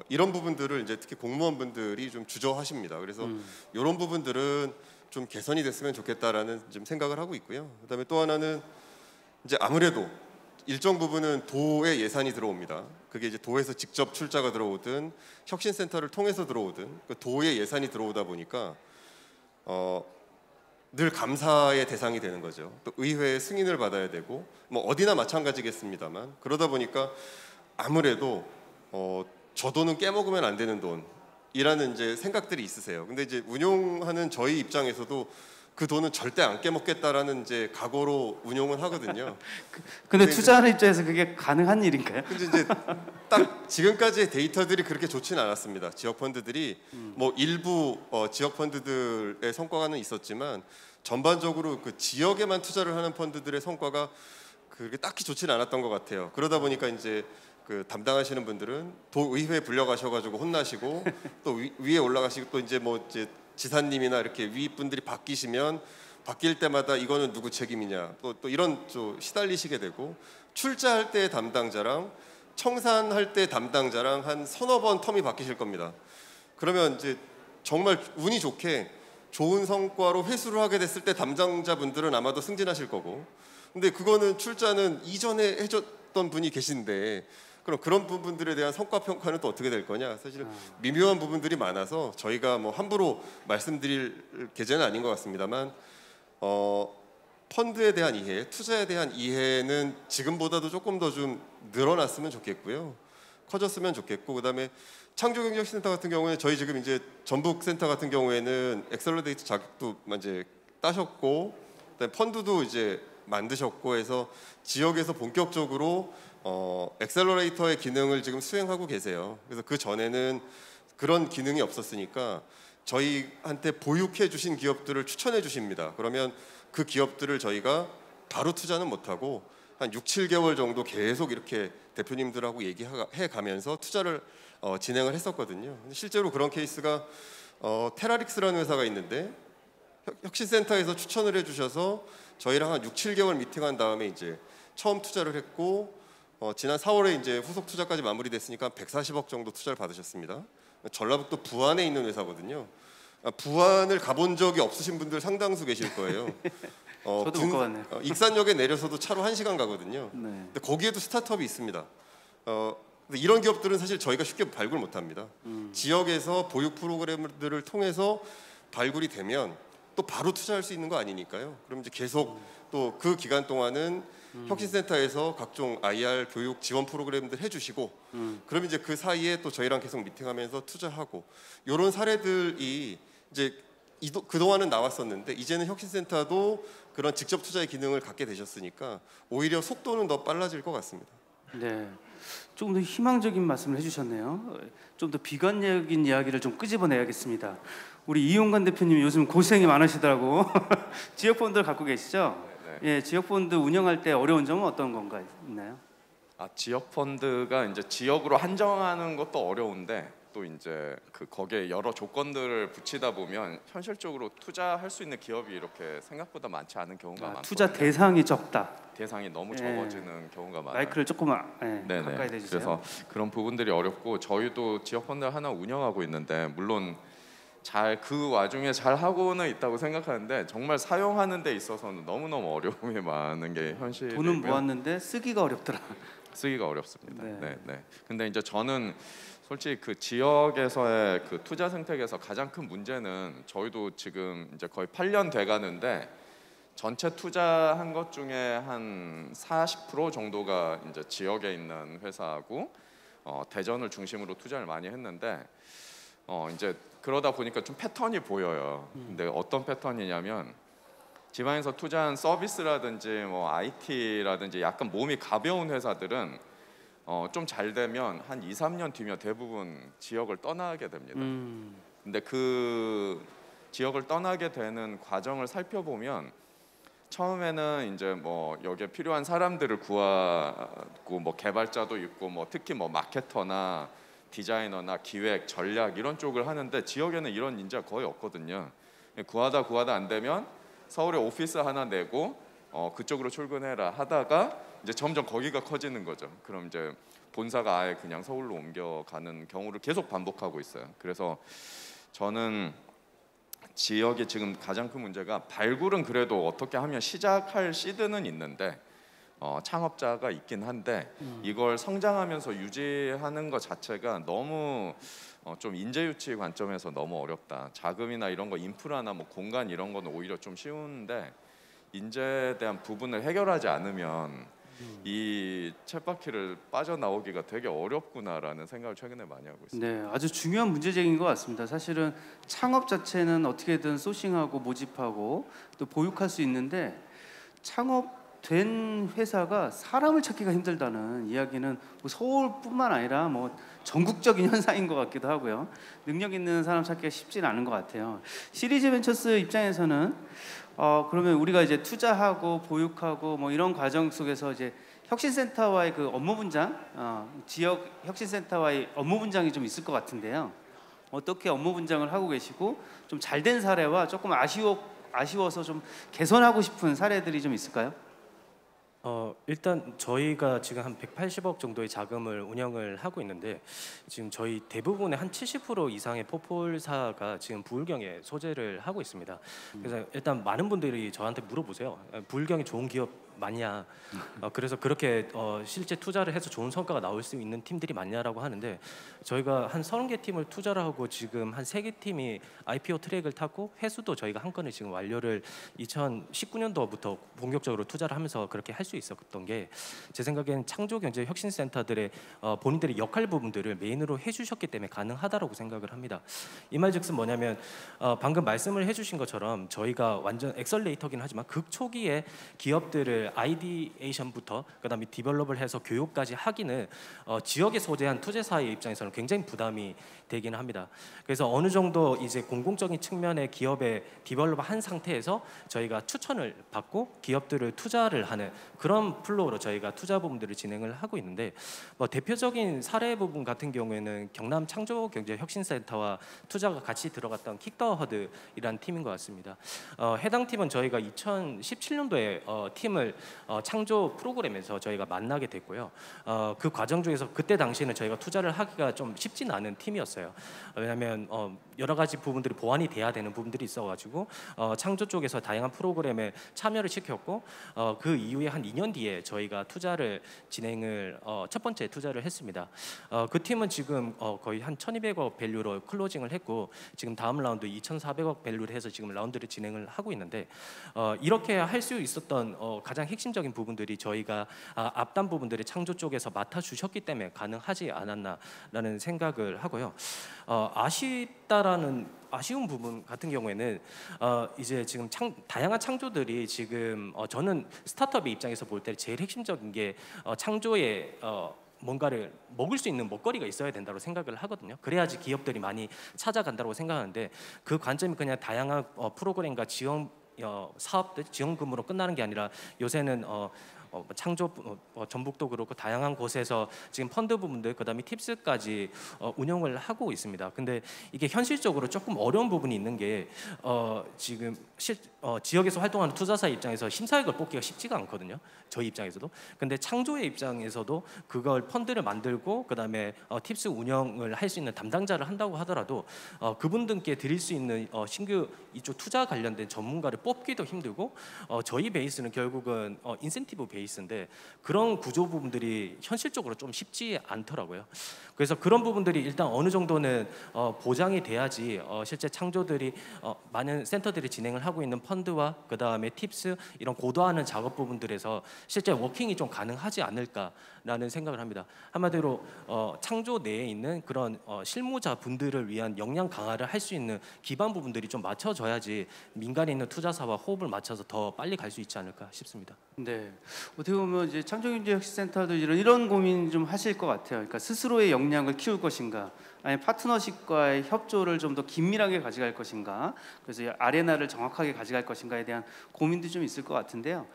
이런 부분들을 이제 특히 공무원분들이 좀 주저하십니다. 그래서 이런 부분들은 좀 개선이 됐으면 좋겠다라는 좀 생각을 하고 있고요. 그다음에 또 하나는 이제 아무래도 일정 부분은 도의 예산이 들어옵니다. 그게 이제 도에서 직접 출자가 들어오든 혁신센터를 통해서 들어오든 그 도의 예산이 들어오다 보니까 늘 감사의 대상이 되는 거죠. 또 의회의 승인을 받아야 되고 뭐 어디나 마찬가지겠습니다만 그러다 보니까 아무래도 저 돈은 깨먹으면 안 되는 돈이라는 이제 생각들이 있으세요. 근데 이제 운용하는 저희 입장에서도 그 돈은 절대 안 깨먹겠다라는 이제 각오로 운용은 하거든요. 근데 투자하는 입장에서 그게 가능한 일인가요? 근데 이제 딱 지금까지의 데이터들이 그렇게 좋지는 않았습니다. 지역 펀드들이 뭐 일부 지역 펀드들의 성과는 있었지만 전반적으로 그 지역에만 투자를 하는 펀드들의 성과가 그렇게 딱히 좋지는 않았던 것 같아요. 그러다 보니까 이제 그 담당하시는 분들은 도의회에 불려가셔가지고 혼나시고 또 위에 올라가시고 또 이제 뭐 이제 지사님이나 이렇게 위 분들이 바뀌시면 바뀔 때마다 이거는 누구 책임이냐 또 이런 좀 시달리시게 되고 출자할 때 담당자랑 청산할 때 담당자랑 한 서너 번 텀이 바뀌실 겁니다. 그러면 이제 정말 운이 좋게 좋은 성과로 회수를 하게 됐을 때 담당자분들은 아마도 승진하실 거고 근데 그거는 출자는 이전에 해줬던 분이 계신데 그럼 그런 부분들에 대한 성과 평가는 또 어떻게 될 거냐? 사실 미묘한 부분들이 많아서 저희가 뭐 함부로 말씀드릴 계제는 아닌 것 같습니다만 펀드에 대한 이해, 투자에 대한 이해는 지금보다도 조금 더 좀 늘어났으면 좋겠고요. 커졌으면 좋겠고 그다음에 창조경제혁신센터 같은 경우에는 저희 지금 이제 전북센터 같은 경우에는 엑셀러레이트 자격도 이제 따셨고 그다음에 펀드도 이제 만드셨고 해서 지역에서 본격적으로 엑셀러레이터의 기능을 지금 수행하고 계세요. 그래서 그 전에는 그런 기능이 없었으니까 저희한테 보육해 주신 기업들을 추천해 주십니다. 그러면 그 기업들을 저희가 바로 투자는 못하고 한 6, 7개월 정도 계속 이렇게 대표님들하고 얘기해 가면서 투자를 진행을 했었거든요. 실제로 그런 케이스가 테라릭스라는 회사가 있는데 혁신센터에서 추천을 해주셔서 저희랑 한 6, 7개월 미팅한 다음에 이제 처음 투자를 했고 지난 4월에 이제 후속 투자까지 마무리됐으니까 140억 정도 투자를 받으셨습니다. 전라북도 부안에 있는 회사거든요. 부안을 가본 적이 없으신 분들 상당수 계실 거예요. 저도 못 가봤네요. 익산역에 내려서도 차로 1시간 가거든요. 네. 근데 거기에도 스타트업이 있습니다. 근데 이런 기업들은 사실 저희가 쉽게 발굴 못합니다. 지역에서 보육 프로그램들을 통해서 발굴이 되면 또 바로 투자할 수 있는 거 아니니까요. 그럼 이제 계속 또 그 기간 동안은 혁신센터에서 각종 IR 교육 지원 프로그램들 해주시고 그럼 이제 그 사이에 또 저희랑 계속 미팅하면서 투자하고 이런 사례들이 이제 그동안은 나왔었는데 이제는 혁신센터도 그런 직접 투자의 기능을 갖게 되셨으니까 오히려 속도는 더 빨라질 것 같습니다. 네, 조금 더 희망적인 말씀을 해주셨네요. 좀 더 비관적인 이야기를 좀 끄집어내야겠습니다. 우리 이용관 대표님 요즘 고생이 많으시더라고. 지역 펀드를 갖고 계시죠? 예, 지역 펀드 운영할 때 어려운 점은 어떤 건가 있나요? 지역 펀드가 이제 지역으로 한정하는 것도 어려운데 또 이제 거기에 여러 조건들을 붙이다 보면 현실적으로 투자할 수 있는 기업이 이렇게 생각보다 많지 않은 경우가 많거든요. 투자 대상이 적다. 대상이 너무 적어지는 경우가 많아요. 마이크를 조금 가까이 대주세요. 그래서 그런 부분들이 어렵고 저희도 지역 펀드 하나 운영하고 있는데 물론 그 와중에 잘 하고는 있다고 생각하는데 정말 사용하는 데 있어서는 너무너무 어려움이 많은 게 현실이고요. 돈은 모았는데 쓰기가 어렵더라. 쓰기가 어렵습니다. 네. 네. 근데 이제 저는 솔직히 그 지역에서의 그 투자 생태계에서 가장 큰 문제는 저희도 지금 이제 거의 8년 돼 가는데 전체 투자한 것 중에 한 40% 정도가 이제 지역에 있는 회사하고 대전을 중심으로 투자를 많이 했는데 이제 그러다 보니까 좀 패턴이 보여요. 근데 어떤 패턴이냐면 지방에서 투자한 서비스라든지 뭐 IT라든지 약간 몸이 가벼운 회사들은 좀 잘 되면 한 2, 3년 뒤면 대부분 지역을 떠나게 됩니다. 근데 그 지역을 떠나게 되는 과정을 살펴보면 처음에는 이제 뭐 여기에 필요한 사람들을 구하고 뭐 개발자도 있고 뭐 특히 뭐 마케터나 디자이너나 기획, 전략 이런 쪽을 하는데 지역에는 이런 인재가 거의 없거든요. 구하다 안 되면 서울에 오피스 하나 내고 그쪽으로 출근해라 하다가 이제 점점 거기가 커지는 거죠. 그럼 이제 본사가 아예 그냥 서울로 옮겨가는 경우를 계속 반복하고 있어요. 그래서 저는 지역의 지금 가장 큰 문제가 발굴은 그래도 어떻게 하면 시작할 시드는 있는데 창업자가 있긴 한데 이걸 성장하면서 유지하는 것 자체가 너무 좀 인재 유치 관점에서 너무 어렵다. 자금이나 이런 거 인프라나 뭐 공간 이런 거는 오히려 좀 쉬운데 인재에 대한 부분을 해결하지 않으면 이 쳇바퀴를 빠져나오기가 되게 어렵구나라는 생각을 최근에 많이 하고 있습니다. 네, 아주 중요한 문제제기인 것 같습니다. 사실은 창업 자체는 어떻게든 소싱하고 모집하고 또 보육할 수 있는데 창업된 회사가 사람을 찾기가 힘들다는 이야기는 뭐 서울뿐만 아니라 뭐 전국적인 현상인 것 같기도 하고요. 능력 있는 사람 찾기가 쉽지는 않은 것 같아요. 시리즈 벤처스 입장에서는 그러면 우리가 이제 투자하고 보육하고 뭐 이런 과정 속에서 이제 혁신센터와의 그 업무 분장, 지역 혁신센터와의 업무 분장이 좀 있을 것 같은데요. 어떻게 업무 분장을 하고 계시고 좀 잘된 사례와 조금 아쉬워서 좀 개선하고 싶은 사례들이 좀 있을까요? 일단 저희가 지금 한 180억 정도의 자금을 운영을 하고 있는데 지금 저희 대부분의 한 70% 이상의 포폴사가 지금 부울경에 소재를 하고 있습니다. 그래서 일단 많은 분들이 저한테 물어보세요. 부울경이 좋은 기업 맞냐? 그래서 그렇게 실제 투자를 해서 좋은 성과가 나올 수 있는 팀들이 맞냐라고 하는데 저희가 한 30개 팀을 투자를 하고 지금 한 3개 팀이 IPO 트랙을 타고 회수도 저희가 한 건을 지금 완료를 2019년도부터 본격적으로 투자를 하면서 그렇게 할 수 있었던 게 제 생각에는 창조경제혁신센터들의 본인들의 역할 부분들을 메인으로 해주셨기 때문에 가능하다라고 생각을 합니다. 이 말즉슨 뭐냐면 방금 말씀을 해주신 것처럼 저희가 완전 엑셀레이터긴 하지만 극초기에 기업들을 아이디에이션부터 그다음에 디벨롭을 해서 교육까지 하기는 지역에 소재한 투자사의 입장에서는 굉장히 부담이 되기는 합니다. 그래서 어느 정도 이제 공공적인 측면의 기업에 디벨롭을 한 상태에서 저희가 추천을 받고 기업들을 투자를 하는 그런 플로우로 저희가 투자 부분들을 진행을 하고 있는데 뭐 대표적인 사례 부분 같은 경우에는 경남 창조경제혁신센터와 투자가 같이 들어갔던 킥더허드이라는 팀인 것 같습니다. 해당 팀은 저희가 2017년도에 팀을 팀을 창조 프로그램에서 저희가 만나게 됐고요. 그 과정 중에서 그때 당시에는 저희가 투자를 하기가 좀 쉽지는 않은 팀이었어요. 왜냐하면 여러 가지 부분들이 보완이 돼야 되는 부분들이 있어가지고 창조 쪽에서 다양한 프로그램에 참여를 시켰고 그 이후에 한 2년 뒤에 저희가 투자를 진행을 첫 번째 투자를 했습니다. 그 팀은 지금 거의 한 1,200억 밸류로 클로징을 했고 지금 다음 라운드 2,400억 밸류를 해서 지금 라운드를 진행을 하고 있는데 이렇게 할 수 있었던 가장 핵심적인 부분들이 저희가 앞단 부분들이 창조 쪽에서 맡아주셨기 때문에 가능하지 않았나라는 생각을 하고요. 아쉬운 부분 같은 경우에는 이제 지금 다양한 창조들이 지금 저는 스타트업의 입장에서 볼 때 제일 핵심적인 게 창조의 뭔가를 먹을 수 있는 먹거리가 있어야 된다고 생각을 하거든요. 그래야지 기업들이 많이 찾아간다고 생각하는데 그 관점이 그냥 다양한 프로그램과 지원 사업들 지원금으로 끝나는 게 아니라 요새는 창조 전북도 그렇고 다양한 곳에서 지금 펀드 부분들 그다음에 팁스까지 운영을 하고 있습니다. 근데 이게 현실적으로 조금 어려운 부분이 있는 게 지금 지역에서 활동하는 투자사 입장에서 심사역을 뽑기가 쉽지가 않거든요. 저희 입장에서도. 근데 창조의 입장에서도 그걸 펀드를 만들고 그다음에 팁스 운영을 할 수 있는 담당자를 한다고 하더라도 그분들께 드릴 수 있는 신규 이쪽 투자 관련된 전문가를 뽑기도 힘들고 저희 베이스는 결국은 인센티브 베이스인데 그런 구조 부분들이 현실적으로 좀 쉽지 않더라고요. 그래서 그런 부분들이 일단 어느 정도는 보장이 돼야지 실제 창조들이 많은 센터들이 진행을 하고 있는 펀드와 그 다음에 팁스 이런 고도화하는 작업 부분들에서 실제 워킹이 좀 가능하지 않을까라는 생각을 합니다. 한마디로 창조 내에 있는 그런 실무자 분들을 위한 역량 강화를 할 수 있는 기반 부분들이 좀 맞춰져야지 민간에 있는 투자사와 호흡을 맞춰서 더 빨리 갈 수 있지 않을까 싶습니다. 네, 어떻게 보면 이제 창조경제혁신센터도 이런 고민 좀 하실 것 같아요. 그러니까 스스로의 역량을 키울 것인가, 아니면 파트너십과의 협조를 좀 더 긴밀하게 가져갈 것인가, 그래서 아레나를 정확하게 가져갈 것인가에 대한 고민도 좀 있을 것 같은데요.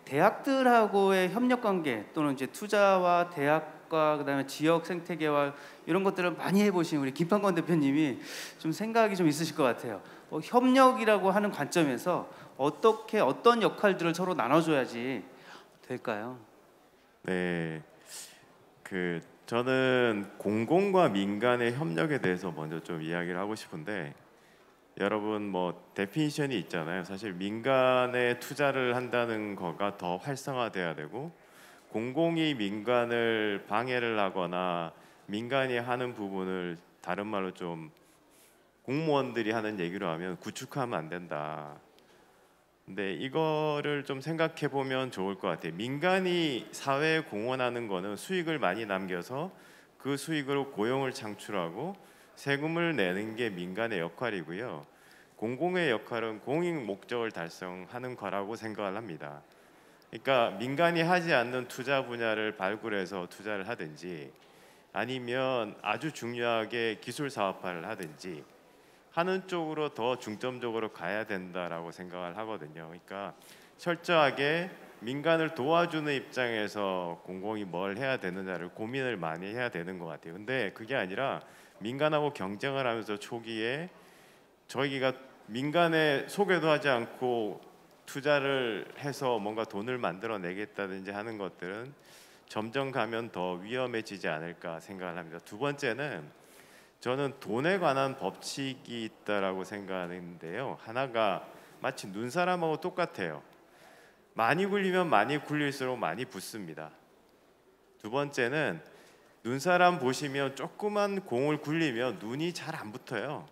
대학들하고의 협력 관계 또는 이제 투자와 대학과 그다음에 지역 생태계와 이런 것들을 많이 해보신 우리 김판권 대표님이 좀 생각이 좀 있으실 것 같아요. 협력이라고 하는 관점에서 어떤 역할들을 서로 나눠줘야지 될까요? 네, 저는 공공과 민간의 협력에 대해서 먼저 좀 이야기를 하고 싶은데 여러분 뭐 데피니션이 있잖아요. 사실 민간에 투자를 한다는 거가 더 활성화돼야 되고 공공이 민간을 방해를 하거나 민간이 하는 부분을 다른 말로 좀 공무원들이 하는 얘기로 하면 구축하면 안 된다. 근데 이거를 좀 생각해 보면 좋을 것 같아요. 민간이 사회에 공헌하는 거는 수익을 많이 남겨서 그 수익으로 고용을 창출하고 세금을 내는 게 민간의 역할이고요. 공공의 역할은 공익 목적을 달성하는 거라고 생각을 합니다. 그러니까 민간이 하지 않는 투자 분야를 발굴해서 투자를 하든지 아니면 아주 중요하게 기술 사업화를 하든지 하는 쪽으로 더 중점적으로 가야 된다라고 생각을 하거든요. 그러니까 철저하게 민간을 도와주는 입장에서 공공이 뭘 해야 되느냐를 고민을 많이 해야 되는 것 같아요. 근데 그게 아니라 민간하고 경쟁을 하면서 초기에 저희가 민간에 소개도 하지 않고 투자를 해서 뭔가 돈을 만들어내겠다든지 하는 것들은 점점 가면 더 위험해지지 않을까 생각을 합니다. 두 번째는 저는 돈에 관한 법칙이 있다라고 생각하는데요. 하나가 마치 눈사람하고 똑같아요. 많이 굴리면 많이 굴릴수록 많이 붓습니다. 두 번째는 눈사람 보시면 조그만 공을 굴리면 눈이 잘 안 붙어요.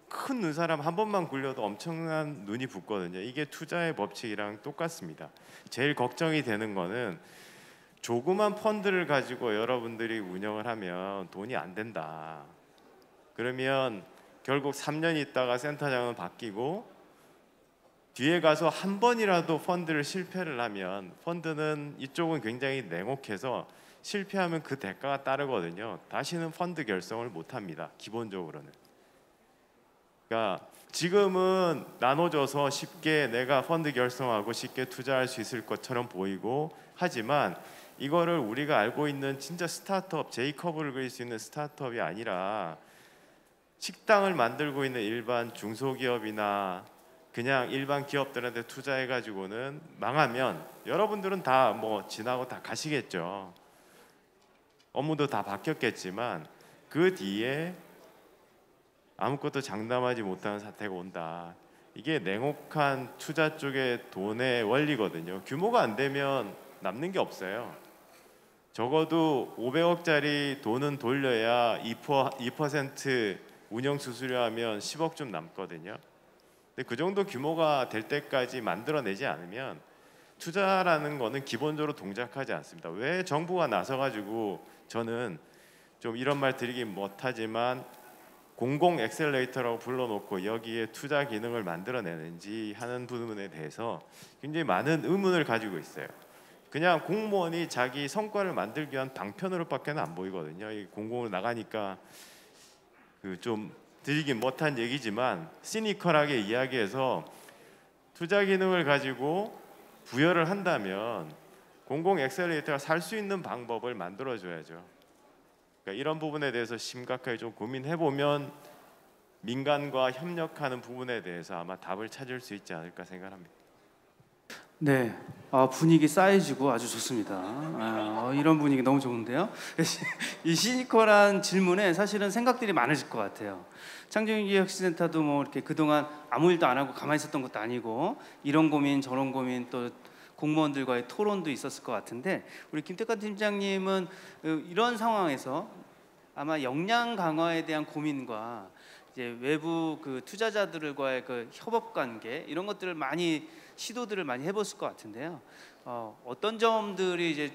큰 눈사람 한 번만 굴려도 엄청난 눈이 붙거든요. 이게 투자의 법칙이랑 똑같습니다. 제일 걱정이 되는 거는 조그만 펀드를 가지고 여러분들이 운영을 하면 돈이 안 된다. 그러면 결국 3년 있다가 센터장은 바뀌고 뒤에 가서 한 번이라도 펀드를 실패를 하면 펀드는 이쪽은 굉장히 냉혹해서 실패하면 그 대가가 따르거든요. 다시는 펀드 결성을 못합니다. 기본적으로는. 그러니까 지금은 나눠줘서 쉽게 내가 펀드 결성하고 쉽게 투자할 수 있을 것처럼 보이고 하지만 이거를 우리가 알고 있는 진짜 스타트업 J커브를 그릴 수 있는 스타트업이 아니라 식당을 만들고 있는 일반 중소기업이나 그냥 일반 기업들한테 투자해 가지고는 망하면 여러분들은 다 뭐 지나고 다 가시겠죠. 업무도 다 바뀌었겠지만 그 뒤에 아무것도 장담하지 못하는 사태가 온다. 이게 냉혹한 투자 쪽의 돈의 원리거든요. 규모가 안 되면 남는 게 없어요. 적어도 500억짜리 돈은 돌려야 2% 운영 수수료 하면 10억 좀 남거든요. 근데 그 정도 규모가 될 때까지 만들어내지 않으면 투자라는 거는 기본적으로 동작하지 않습니다. 왜 정부가 나서가지고 저는 좀 이런 말 드리긴 못하지만 공공 엑셀레이터라고 불러놓고 여기에 투자 기능을 만들어내는지 하는 부분에 대해서 굉장히 많은 의문을 가지고 있어요. 그냥 공무원이 자기 성과를 만들기 위한 방편으로밖에 안 보이거든요. 이 공공으로 나가니까 그 좀 드리긴 못한 얘기지만 시니컬하게 이야기해서 투자 기능을 가지고 부여를 한다면 공공 엑셀레이터가 살 수 있는 방법을 만들어줘야죠. 그러니까 이런 부분에 대해서 심각하게 좀 고민해 보면 민간과 협력하는 부분에 대해서 아마 답을 찾을 수 있지 않을까 생각합니다. 네, 분위기 쌓여지고 아주 좋습니다. 이런 분위기 너무 좋은데요. 이 시니컬한 질문에 사실은 생각들이 많아질 것 같아요. 창조경제혁신센터도 뭐 이렇게 그동안 아무 일도 안 하고 가만히 있었던 것도 아니고 이런 고민 저런 고민 또 공무원들과의 토론도 있었을 것 같은데 우리 김태칸 팀장님은 이런 상황에서 아마 역량 강화에 대한 고민과 이제 외부 그 투자자들과의 그 협업 관계 이런 것들을 많이 시도들을 많이 해봤을 것 같은데요. 어떤 점들이 이제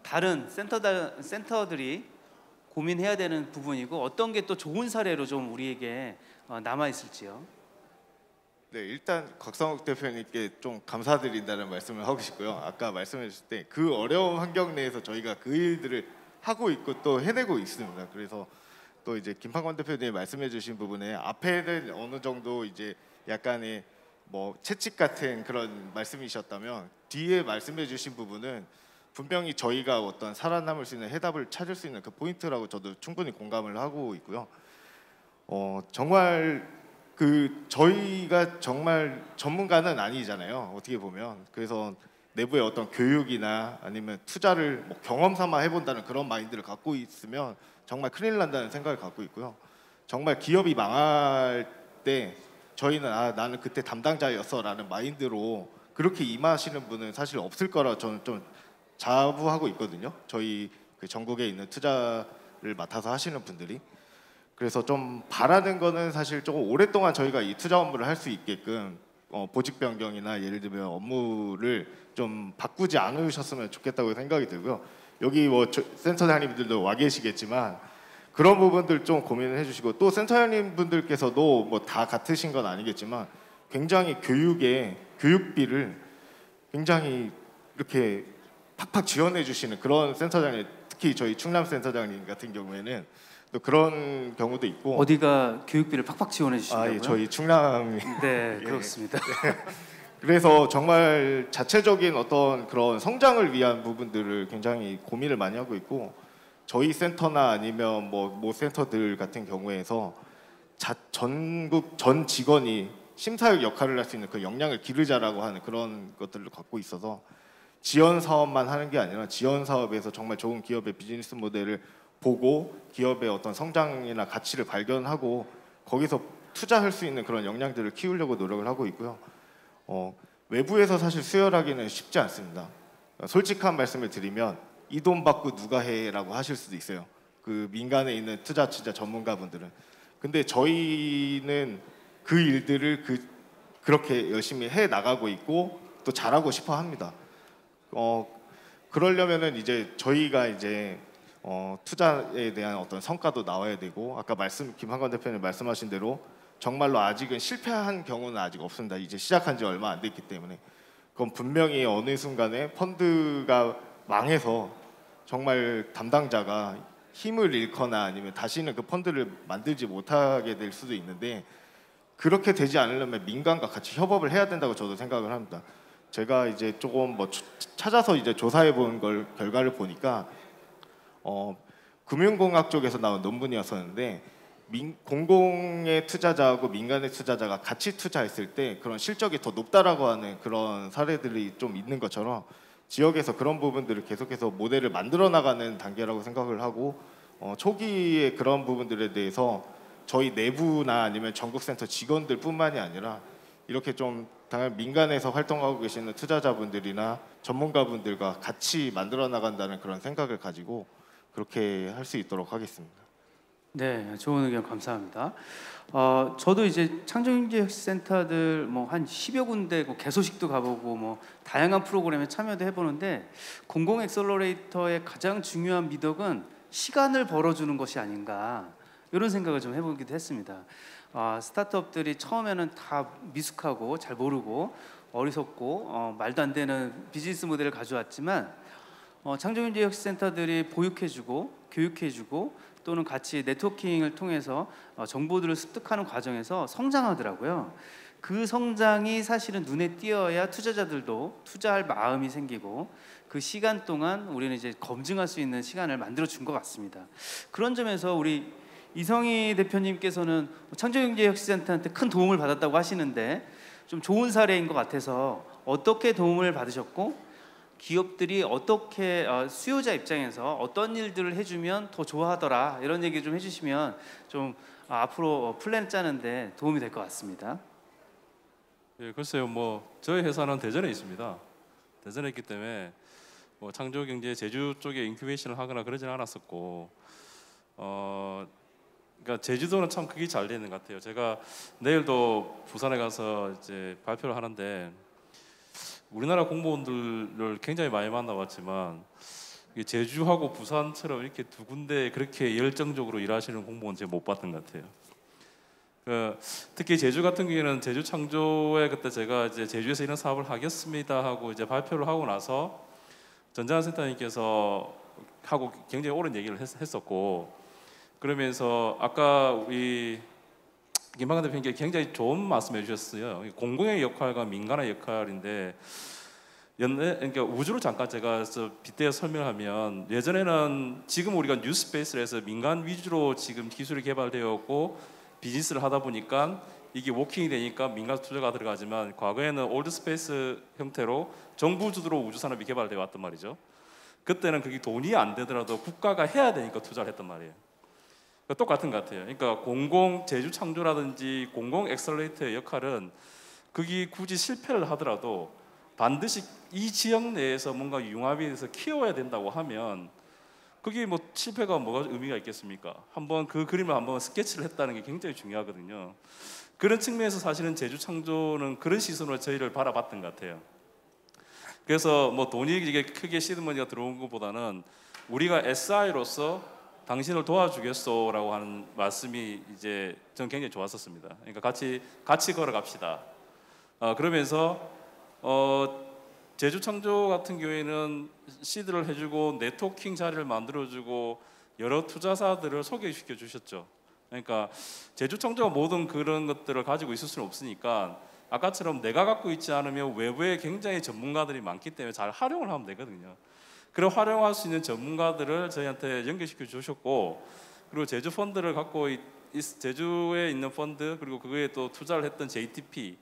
다른 센터들이 고민해야 되는 부분이고 어떤 게 또 좋은 사례로 좀 우리에게 남아 있을지요. 네, 일단 곽상욱 대표님께 좀 감사드린다는 말씀을 하고 싶고요. 아까 말씀해 주실 때 그 어려운 환경 내에서 저희가 그 일들을 하고 있고 또 해내고 있습니다. 그래서 또 이제 김판권 대표님이 말씀해 주신 부분에 앞에는 어느 정도 이제 약간의 뭐 채찍 같은 그런 말씀이셨다면 뒤에 말씀해 주신 부분은 분명히 저희가 어떤 살아남을 수 있는 해답을 찾을 수 있는 그 포인트라고 저도 충분히 공감을 하고 있고요. 정말 그 저희가 정말 전문가는 아니잖아요. 어떻게 보면. 그래서 내부의 어떤 교육이나 아니면 투자를 뭐 경험 삼아 해본다는 그런 마인드를 갖고 있으면 정말 큰일 난다는 생각을 갖고 있고요. 정말 기업이 망할 때 저희는 나는 그때 담당자였어라는 마인드로 그렇게 임하시는 분은 사실 없을 거라 저는 좀 자부하고 있거든요. 저희 그 전국에 있는 투자를 맡아서 하시는 분들이. 그래서 좀 바라는 거는 사실 조금 오랫동안 저희가 이 투자 업무를 할 수 있게끔 보직 변경이나 예를 들면 업무를 좀 바꾸지 않으셨으면 좋겠다고 생각이 들고요. 여기 뭐 센터장님들도 와 계시겠지만 그런 부분들 좀 고민을 해주시고 또 센터장님 분들께서도 뭐 다 같으신 건 아니겠지만 굉장히 교육비를 굉장히 이렇게 팍팍 지원해 주시는 그런 센터장님, 특히 저희 충남 센터장님 같은 경우에는 또 그런 경우도 있고. 어디가 교육비를 팍팍 지원해 주신다고요? 예, 저희 충남. 네, 그렇습니다. 그래서 정말 자체적인 어떤 그런 성장을 위한 부분들을 굉장히 고민을 많이 하고 있고 저희 센터나 아니면 모 센터들 같은 경우에서 전국 전 직원이 심사역 역할을 할 수 있는 그 역량을 기르자라고 하는 그런 것들을 갖고 있어서 지원 사업만 하는 게 아니라 지원 사업에서 정말 좋은 기업의 비즈니스 모델을 보고 기업의 어떤 성장이나 가치를 발견하고 거기서 투자할 수 있는 그런 역량들을 키우려고 노력을 하고 있고요. 외부에서 사실 수혈하기는 쉽지 않습니다. 솔직한 말씀을 드리면 이 돈 받고 누가 해라고 하실 수도 있어요. 그 민간에 있는 투자 전문가분들은. 근데 저희는 그 일들을 그렇게 열심히 해 나가고 있고 또 잘하고 싶어 합니다. 그러려면은 이제 저희가 이제 투자에 대한 어떤 성과도 나와야 되고 아까 김한건 대표님 말씀하신 대로 정말로 아직은 실패한 경우는 아직 없습니다. 이제 시작한 지 얼마 안 됐기 때문에 그건 분명히 어느 순간에 펀드가 망해서 정말 담당자가 힘을 잃거나 아니면 다시는 그 펀드를 만들지 못하게 될 수도 있는데 그렇게 되지 않으려면 민간과 같이 협업을 해야 된다고 저도 생각을 합니다. 제가 이제 조금 찾아서 이제 조사해 본 결과를 보니까 금융공학 쪽에서 나온 논문이었었는데 공공의 투자자하고 민간의 투자자가 같이 투자했을 때 그런 실적이 더 높다라고 하는 그런 사례들이 좀 있는 것처럼 지역에서 그런 부분들을 계속해서 모델을 만들어 나가는 단계라고 생각을 하고 초기에 그런 부분들에 대해서 저희 내부나 아니면 전국센터 직원들뿐만이 아니라 이렇게 좀 당연 민간에서 활동하고 계시는 투자자분들이나 전문가분들과 같이 만들어 나간다는 그런 생각을 가지고 그렇게 할 수 있도록 하겠습니다. 네, 좋은 의견 감사합니다. 저도 이제 창조경제혁신센터들 뭐 한 10여 군데 개소식도 가보고 뭐 다양한 프로그램에 참여도 해보는데 공공 엑셀러레이터의 가장 중요한 미덕은 시간을 벌어주는 것이 아닌가 이런 생각을 좀 해보기도 했습니다. 스타트업들이 처음에는 다 미숙하고 잘 모르고 어리석고 말도 안 되는 비즈니스 모델을 가져왔지만 창조경제혁신센터들이 보육해주고 교육해주고 또는 같이 네트워킹을 통해서 정보들을 습득하는 과정에서 성장하더라고요. 그 성장이 사실은 눈에 띄어야 투자자들도 투자할 마음이 생기고 그 시간 동안 우리는 이제 검증할 수 있는 시간을 만들어 준 것 같습니다. 그런 점에서 우리 이성희 대표님께서는 창조경제혁신센터한테 큰 도움을 받았다고 하시는데 좀 좋은 사례인 것 같아서 어떻게 도움을 받으셨고 기업들이 어떻게 수요자 입장에서 어떤 일들을 해주면 더 좋아하더라 이런 얘기 좀 해주시면 좀 앞으로 플랜 짜는데 도움이 될 것 같습니다. 예, 글쎄요, 뭐 저희 회사는 대전에 있습니다. 대전에 있기 때문에 뭐 창조경제 제주 쪽에 인큐베이션을 하거나 그러지는 않았었고, 그러니까 제주도는 참 그게 잘 되는 것 같아요. 제가 내일도 부산에 가서 이제 발표를 하는데. 우리나라 공무원들을 굉장히 많이 만나봤지만 제주하고 부산처럼 이렇게 두 군데 그렇게 열정적으로 일하시는 공무원 제가 못 봤던 것 같아요. 특히 제주 같은 경우에는 제주 창조에 그때 제가 이제 제주에서 이런 사업을 하겠습니다 하고 이제 발표를 하고 나서 전장한 센터님께서 하고 굉장히 오랜 얘기를 했었고 그러면서 아까 우리 김방관 대표님께 굉장히 좋은 말씀해 주셨어요. 공공의 역할과 민간의 역할인데 그러니까 우주를 잠깐 제가 빗대어 설명하면 예전에는 지금 우리가 뉴스페이스를 해서 민간 위주로 지금 기술이 개발되었고 비즈니스를 하다 보니까 이게 워킹이 되니까 민간 투자가 들어가지만 과거에는 올드스페이스 형태로 정부 주도로 우주 산업이 개발되어 왔단 말이죠. 그때는 그게 돈이 안 되더라도 국가가 해야 되니까 투자를 했단 말이에요. 똑같은 것 같아요. 그러니까 공공 제주 창조라든지 공공 엑셀레이터의 역할은 그게 굳이 실패를 하더라도 반드시 이 지역 내에서 뭔가 융합이 돼서 키워야 된다고 하면 그게 뭐 실패가 뭐가 의미가 있겠습니까? 한번 그 그림을 한번 스케치를 했다는 게 굉장히 중요하거든요. 그런 측면에서 사실은 제주 창조는 그런 시선으로 저희를 바라봤던 것 같아요. 그래서 뭐 돈이 이게 크게 시드머니가 들어온 것보다는 우리가 SI로서 당신을 도와주겠소라고 하는 말씀이 이제 저는 굉장히 좋았었습니다. 그러니까 같이 걸어갑시다. 그러면서 제주 창조 같은 경우에는 시드를 해주고 네트워킹 자리를 만들어주고 여러 투자사들을 소개시켜 주셨죠. 그러니까 제주 창조가 모든 그런 것들을 가지고 있을 수는 없으니까 아까처럼 내가 갖고 있지 않으면 외부에 굉장히 전문가들이 많기 때문에 잘 활용을 하면 되거든요. 그런 활용할 수 있는 전문가들을 저희한테 연결시켜 주셨고 그리고 제주 펀드를 갖고 제주에 있는 펀드 그리고 그거에 또 투자를 했던 JTP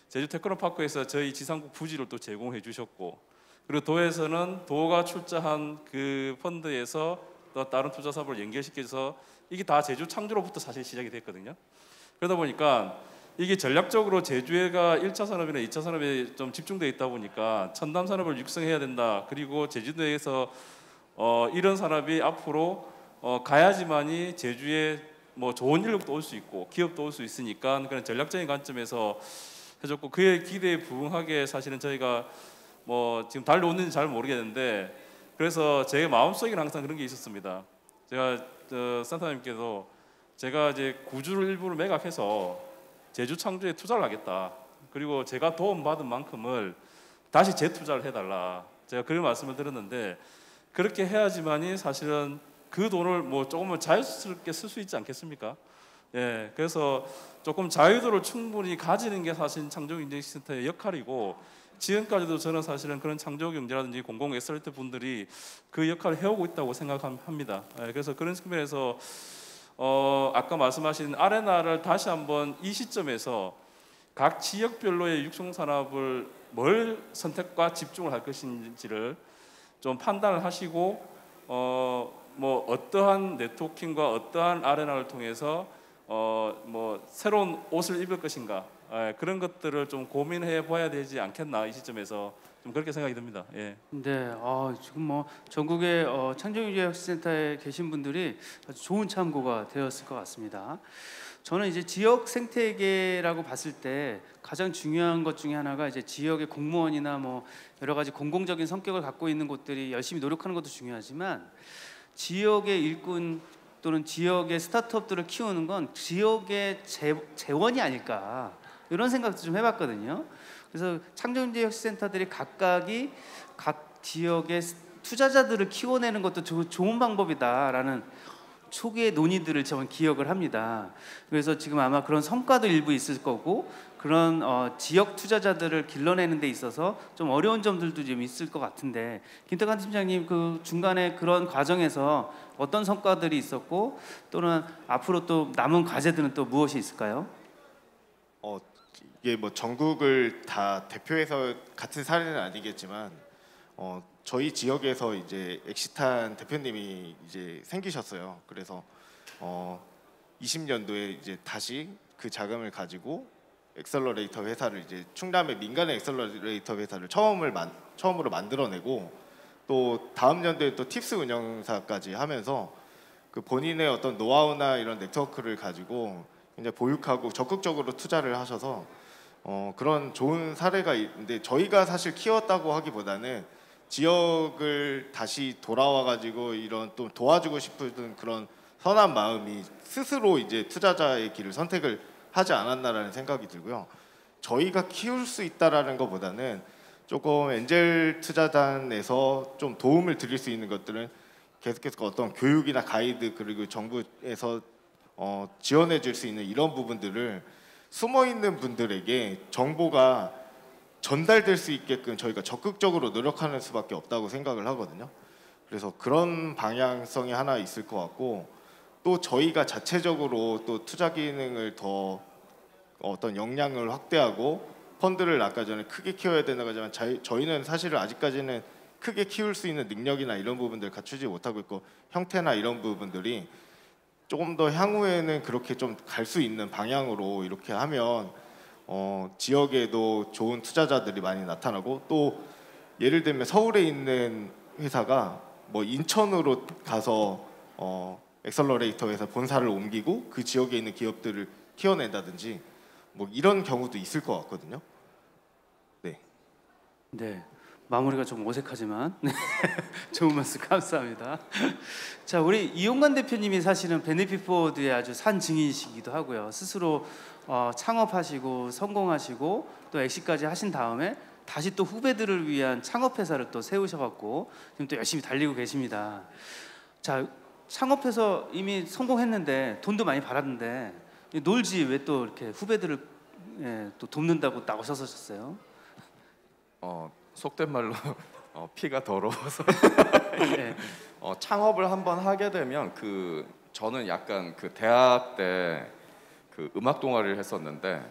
제주 테크노파크에서 저희 지상국 부지를 또 제공해 주셨고 그리고 도에서는 도가 출자한 그 펀드에서 또 다른 투자 사업을 연결시켜서 이게 다 제주 창조로부터 사실 시작이 됐거든요. 그러다 보니까 이게 전략적으로 제주가 1차 산업이나 2차 산업에 좀 집중되어 있다 보니까 첨단 산업을 육성해야 된다. 그리고 제주도에서 이런 산업이 앞으로 가야지만이 제주에 뭐 좋은 인력도 올 수 있고 기업도 올 수 있으니까 그런 전략적인 관점에서 해줬고 그의 기대에 부응하게 사실은 저희가 뭐 지금 달려오는지 잘 모르겠는데 그래서 제 마음속에는 항상 그런 게 있었습니다. 제가 센터님께도 제가 이제 구주를 일부러 매각해서 제주 창조에 투자를 하겠다. 그리고 제가 도움받은 만큼을 다시 재투자를 해달라. 제가 그런 말씀을 드렸는데 그렇게 해야지만이 사실은 그 돈을 뭐 조금은 자유스럽게 쓸 수 있지 않겠습니까? 예, 그래서 조금 자유도를 충분히 가지는 게 사실 창조경제센터의 역할이고 지금까지도 저는 사실은 그런 창조경제라든지 공공 엑셀레이터 분들이 그 역할을 해오고 있다고 생각합니다. 예, 그래서 그런 측면에서 아까 말씀하신 아레나를 다시 한번 이 시점에서 각 지역별로의 육성 산업을 뭘 선택과 집중을 할 것인지를 좀 판단을 하시고 뭐 어떠한 네트워킹과 어떠한 아레나를 통해서 뭐 새로운 옷을 입을 것인가 그런 것들을 좀 고민해 봐야 되지 않겠나 이 시점에서 좀 그렇게 생각이 듭니다. 예. 네, 지금 뭐 전국의 창조경제혁신센터에 계신 분들이 아주 좋은 참고가 되었을 것 같습니다. 저는 이제 지역 생태계라고 봤을 때 가장 중요한 것 중에 하나가 이제 지역의 공무원이나 뭐 여러 가지 공공적인 성격을 갖고 있는 곳들이 열심히 노력하는 것도 중요하지만 지역의 일꾼 또는 지역의 스타트업들을 키우는 건 지역의 재원이 아닐까 이런 생각도 좀 해봤거든요. 그래서 창조경제혁신센터들이 각각이 각 지역의 투자자들을 키워내는 것도 좋은 방법이다라는 초기의 논의들을 저는 기억을 합니다. 그래서 지금 아마 그런 성과도 일부 있을 거고 그런 지역 투자자들을 길러내는 데 있어서 좀 어려운 점들도 좀 있을 것 같은데 김태관 팀장님 그 중간에 그런 과정에서 어떤 성과들이 있었고 또는 앞으로 또 남은 과제들은 또 무엇이 있을까요? 이게 뭐 전국을 다 대표해서 같은 사례는 아니겠지만 저희 지역에서 이제 엑시탄 대표님이 이제 생기셨어요. 그래서 20년도에 이제 다시 그 자금을 가지고 엑셀러레이터 회사를 이제 충남의 민간의 엑셀러레이터 회사를 처음으로 만들어내고 또 다음 연도에 또 팁스 운영사까지 하면서 그 본인의 어떤 노하우나 이런 네트워크를 가지고 이제 보육하고 적극적으로 투자를 하셔서 그런 좋은 사례가 있는데 저희가 사실 키웠다고 하기보다는 지역을 다시 돌아와 가지고 이런 또 도와주고 싶은 그런 선한 마음이 스스로 이제 투자자의 길을 선택을 하지 않았나라는 생각이 들고요. 저희가 키울 수 있다라는 것보다는 조금 엔젤 투자단에서 좀 도움을 드릴 수 있는 것들은 계속해서 어떤 교육이나 가이드 그리고 정부에서 지원해 줄 수 있는 이런 부분들을 숨어 있는 분들에게 정보가 전달될 수 있게끔 저희가 적극적으로 노력하는 수밖에 없다고 생각을 하거든요. 그래서 그런 방향성이 하나 있을 것 같고 또 저희가 자체적으로 또 투자 기능을 더 어떤 역량을 확대하고 펀드를 아까 전에 크게 키워야 된다고 하지만 저희는 사실은 아직까지는 크게 키울 수 있는 능력이나 이런 부분들 갖추지 못하고 있고 형태나 이런 부분들이 조금 더 향후에는 그렇게 좀 갈 수 있는 방향으로 이렇게 하면 지역에도 좋은 투자자들이 많이 나타나고 또 예를 들면 서울에 있는 회사가 뭐 인천으로 가서 엑셀러레이터 회사 본사를 옮기고 그 지역에 있는 기업들을 키워낸다든지 뭐 이런 경우도 있을 것 같거든요. 네, 마무리가 좀 어색하지만 좋은 말씀 감사합니다. 자, 우리 이용관 대표님이 사실은 베네핏 포워드의 아주 산 증인이시기도 하고요. 스스로 창업하시고 성공하시고 또 엑시까지 하신 다음에 다시 또 후배들을 위한 창업회사를 또 세우셔갖고 지금 또 열심히 달리고 계십니다. 자, 창업해서 이미 성공했는데 돈도 많이 벌었는데 놀지 왜 또 이렇게 후배들을 또 돕는다고 나오셨었어요? 속된 말로 피가 더러워서 네. 창업을 한번 하게 되면 저는 약간 그 대학 때 그 음악 동아리를 했었는데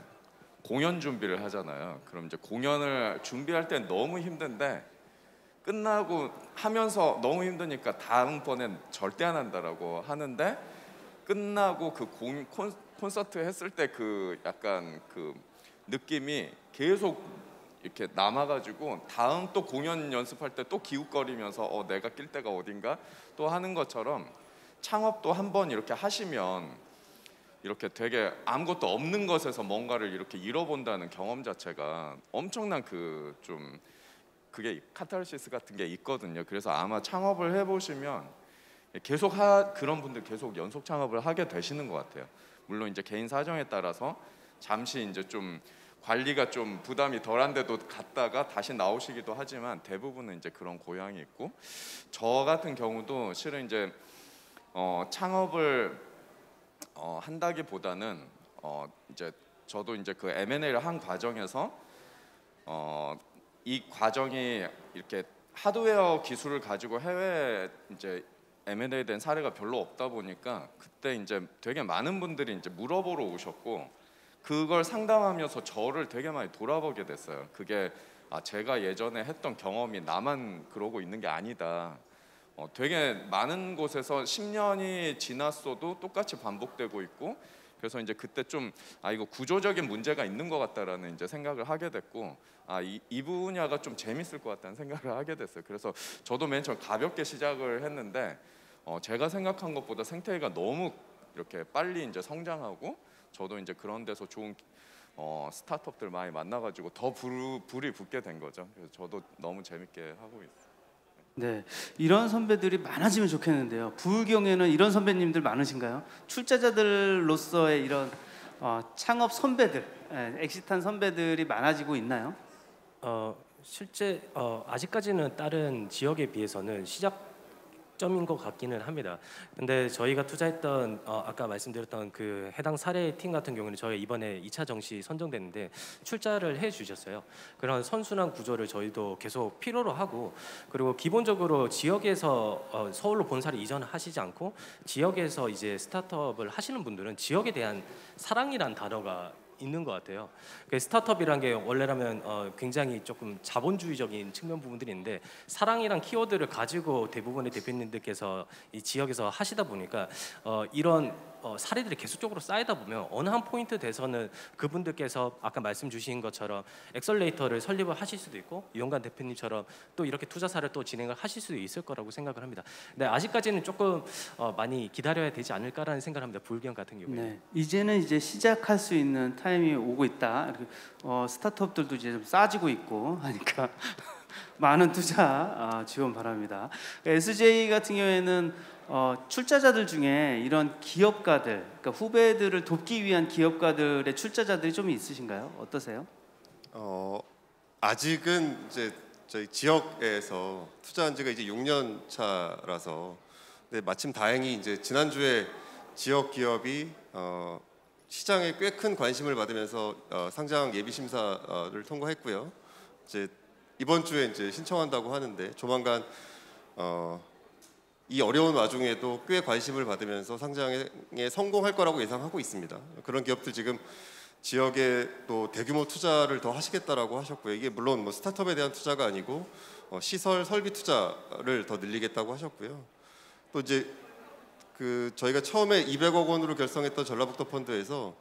공연 준비를 하잖아요. 그럼 이제 공연을 준비할 땐 너무 힘든데 끝나고 하면서 너무 힘드니까 다음번엔 절대 안 한다라고 하는데 끝나고 그 콘서트 했을 때 그 약간 그 느낌이 계속 이렇게 남아가지고 다음 또 공연 연습할 때 또 기웃거리면서 내가 낄 데가 어딘가 또 하는 것처럼 창업도 한번 이렇게 하시면 이렇게 되게 아무것도 없는 것에서 뭔가를 이렇게 잃어본다는 경험 자체가 엄청난 그게 카타르시스 같은 게 있거든요. 그래서 아마 창업을 해보시면 계속 그런 분들 계속 연속 창업을 하게 되시는 것 같아요. 물론 이제 개인 사정에 따라서 잠시 이제 좀 관리가 좀 부담이 덜한데도 갔다가 다시 나오시기도 하지만 대부분은 이제 그런 고향이 있고 저 같은 경우도 실은 이제 창업을 한다기보다는 이제 저도 이제 그 M&A를 한 과정에서 이 과정이 이렇게 하드웨어 기술을 가지고 해외에 이제 M&A 된 사례가 별로 없다 보니까 그때 이제 되게 많은 분들이 이제 물어보러 오셨고 그걸 상담하면서 저를 되게 많이 돌아보게 됐어요. 그게 제가 예전에 했던 경험이 나만 그러고 있는 게 아니다. 되게 많은 곳에서 10년이 지났어도 똑같이 반복되고 있고 그래서 이제 그때 좀 이거 구조적인 문제가 있는 것 같다라는 이제 생각을 하게 됐고 이 분야가 좀 재밌을 것 같다는 생각을 하게 됐어요. 그래서 저도 맨 처음 가볍게 시작을 했는데 제가 생각한 것보다 생태계가 너무 이렇게 빨리 이제 성장하고 저도 이제 그런 데서 좋은 스타트업들 많이 만나가지고 더 불이 붙게 된 거죠. 그래서 저도 너무 재밌게 하고 있어요. 네, 이런 선배들이 많아지면 좋겠는데요. 부경에는 이런 선배님들 많으신가요? 출자자들로서의 이런 창업 선배들, 엑시트한 선배들이 많아지고 있나요? 실제 아직까지는 다른 지역에 비해서는 시작점인 것 같기는 합니다. 근데 저희가 투자했던 아까 말씀드렸던 그 해당 사례 팀 같은 경우는 저희 이번에 2차 정시 선정됐는데 출자를 해주셨어요. 그런 선순환 구조를 저희도 계속 필요로 하고 그리고 기본적으로 지역에서 서울로 본사를 이전하시지 않고 지역에서 이제 스타트업을 하시는 분들은 지역에 대한 사랑이란 단어가 있는 것 같아요. 스타트업이란 게 원래라면 굉장히 조금 자본주의적인 측면 부분들이 있는데 사랑이란 키워드를 가지고 대부분의 대표님들께서 이 지역에서 하시다 보니까 이런 사례들이 계속적으로 쌓이다 보면 어느 한 포인트 돼서는 그분들께서 아까 말씀 주신 것처럼 엑셀레이터를 설립을 하실 수도 있고 이용관 대표님처럼 또 이렇게 투자사를 또 진행을 하실 수도 있을 거라고 생각을 합니다. 근데 아직까지는 조금 많이 기다려야 되지 않을까라는 생각을 합니다. 불경 같은 경우에. 네, 이제는 이제 시작할 수 있는 타임이 오고 있다. 스타트업들도 이제 좀 싸지고 있고 하니까 많은 투자 지원 바랍니다. SJ 같은 경우에는 출자자들 중에 이런 기업가들, 그러니까 후배들을 돕기 위한 기업가들의 출자자들이 좀 있으신가요? 어떠세요? 아직은 이제 저희 지역에서 투자한 지가 이제 6년 차라서 근데 마침 다행히 이제 지난주에 지역 기업이 시장에 꽤 큰 관심을 받으면서 상장 예비 심사를 통과했고요. 이제 이번 주에 이제 신청한다고 하는데 조만간 이 어려운 와중에도 꽤 관심을 받으면서 상장에 성공할 거라고 예상하고 있습니다. 그런 기업들 지금 지역에 또 대규모 투자를 더 하시겠다라고 하셨고요. 이게 물론 뭐 스타트업에 대한 투자가 아니고 시설 설비 투자를 더 늘리겠다고 하셨고요. 또 이제 그 저희가 처음에 200억 원으로 결성했던 전라북도 펀드에서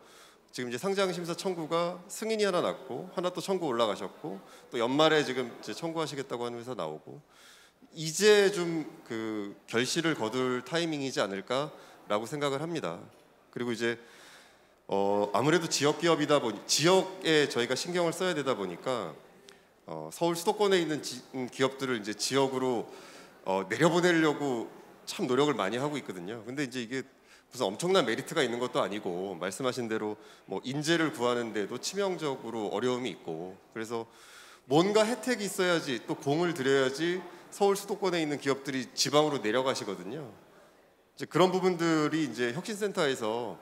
지금 이제 상장 심사 청구가 승인이 하나 났고 하나 또 청구 올라가셨고 또 연말에 지금 이제 청구하시겠다고 하는 회사 나오고 이제 좀 그 결실을 거둘 타이밍이지 않을까라고 생각을 합니다. 그리고 이제 아무래도 지역 기업이다 보니 지역에 저희가 신경을 써야 되다 보니까 서울 수도권에 있는 기업들을 이제 지역으로 내려보내려고 참 노력을 많이 하고 있거든요. 근데 이제 이게 무슨 엄청난 메리트가 있는 것도 아니고 말씀하신 대로 뭐 인재를 구하는데도 치명적으로 어려움이 있고 그래서 뭔가 혜택이 있어야지 또 공을 들여야지 서울 수도권에 있는 기업들이 지방으로 내려가시거든요. 이제 그런 부분들이 이제 혁신센터에서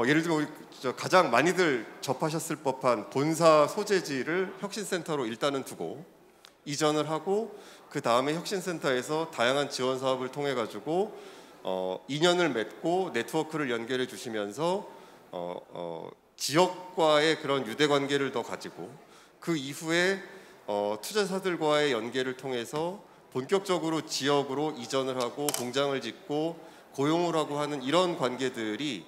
예를 들면 우리 가장 많이들 접하셨을 법한 본사 소재지를 혁신센터로 일단은 두고 이전을 하고 그 다음에 혁신센터에서 다양한 지원 사업을 통해 가지고 인연을 맺고 네트워크를 연결해 주시면서 지역과의 그런 유대 관계를 더 가지고 그 이후에 투자사들과의 연계를 통해서 본격적으로 지역으로 이전을 하고 공장을 짓고 고용을 하고 하는 이런 관계들이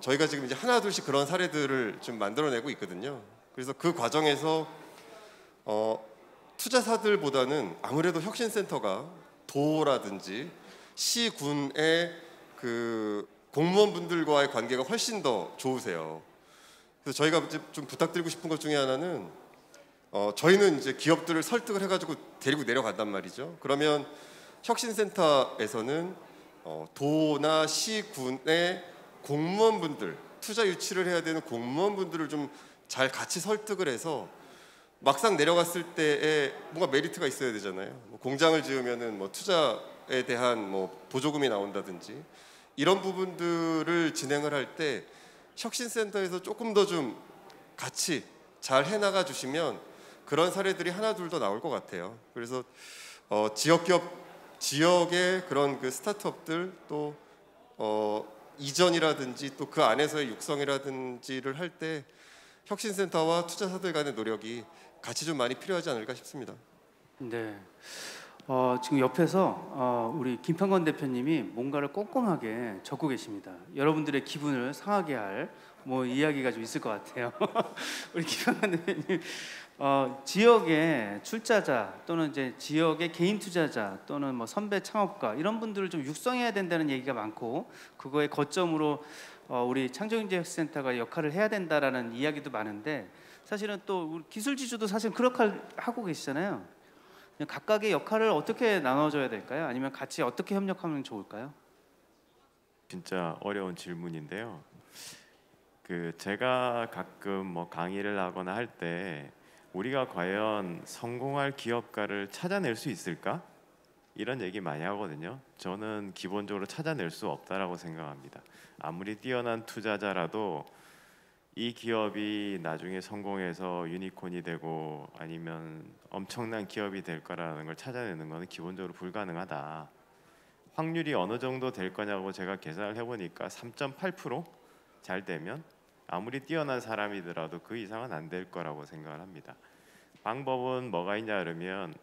저희가 지금 이제 하나 둘씩 그런 사례들을 좀 만들어내고 있거든요. 그래서 그 과정에서 투자사들보다는 아무래도 혁신센터가 도라든지 시군의 그 공무원분들과의 관계가 훨씬 더 좋으세요. 그래서 저희가 이제 좀 부탁드리고 싶은 것 중에 하나는 저희는 이제 기업들을 설득을 해가지고 데리고 내려간단 말이죠. 그러면 혁신센터에서는 도나 시군의 공무원분들, 투자 유치를 해야 되는 공무원분들을 좀 잘 같이 설득을 해서 막상 내려갔을 때에 뭔가 메리트가 있어야 되잖아요. 뭐 공장을 지으면은 뭐 투자에 대한 뭐 보조금이 나온다든지 이런 부분들을 진행을 할 때 혁신센터에서 조금 더 좀 같이 잘 해나가 주시면 그런 사례들이 하나 둘 더 나올 것 같아요. 그래서 지역 기업 지역의 그런 그 스타트업들 또 이전이라든지 또 그 안에서의 육성이라든지를 할 때 혁신센터와 투자사들 간의 노력이 같이 좀 많이 필요하지 않을까 싶습니다. 네. 지금 옆에서 우리 김판건 대표님이 뭔가를 꼼꼼하게 적고 계십니다. 여러분들의 기분을 상하게 할 뭐 이야기가 좀 있을 것 같아요. 우리 김판건 대표님, 지역의 출자자 또는 이제 지역의 개인 투자자 또는 뭐 선배 창업가 이런 분들을 좀 육성해야 된다는 얘기가 많고, 그거의 거점으로 우리 창조경제혁신센터가 역할을 해야 된다라는 이야기도 많은데, 사실은 또 우리 기술지주도 사실 그렇게 하고 계시잖아요. 각각의 역할을 어떻게 나눠줘야 될까요? 아니면 같이 어떻게 협력하면 좋을까요? 진짜 어려운 질문인데요. 제가 가끔 뭐 강의를 하거나 할 때 우리가 과연 성공할 기업가를 찾아낼 수 있을까? 이런 얘기 많이 하거든요. 저는 기본적으로 찾아낼 수 없다라고 생각합니다. 아무리 뛰어난 투자자라도 이 기업이 나중에 성공해서 유니콘이 되고 아니면 엄청난 기업이 될 거라는 걸 찾아내는 것은 기본적으로 불가능하다. 확률이 어느 정도 될 거냐고 제가 계산을 해보니까 3.8% 잘 되면 아무리 뛰어난 사람이더라도 그 이상은 안 될 거라고 생각을 합니다. 방법은 뭐가 있냐 그러면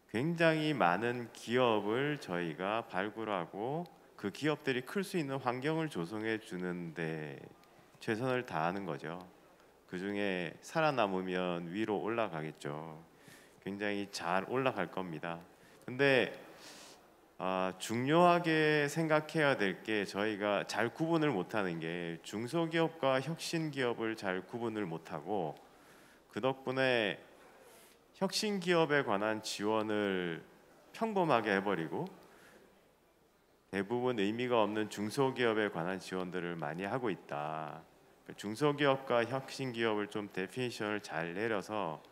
굉장히 많은 기업을 저희가 발굴하고 그 기업들이 클 수 있는 환경을 조성해 주는데 최선을 다하는 거죠. 그 중에 살아남으면 위로 올라가겠죠. 굉장히 잘 올라갈 겁니다. 근데 중요하게 생각해야 될 게 저희가 잘 구분을 못하는 게 중소기업과 혁신기업을 잘 구분을 못하고 그 덕분에 혁신기업에 관한 지원을 평범하게 해버리고 대부분 의미가 없는 중소기업에 관한 지원들을 많이 하고 있다. 중소기업과 혁신기업을 좀 데피니션을 잘 내려서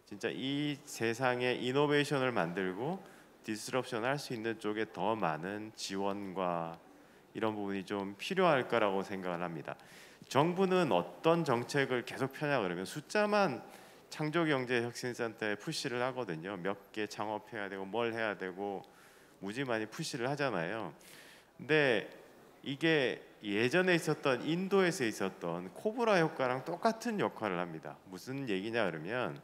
진짜 이 세상에 이노베이션을 만들고 디스럽션을 할 수 있는 쪽에 더 많은 지원과 이런 부분이 좀 필요할 거라고 생각을 합니다. 정부는 어떤 정책을 계속 펴냐 그러면 숫자만 창조경제혁신센터에 푸시를 하거든요. 몇 개 창업해야 되고 뭘 해야 되고 무지 많이 푸시를 하잖아요. 근데 이게 예전에 있었던 인도에서 있었던 코브라 효과랑 똑같은 역할을 합니다. 무슨 얘기냐 그러면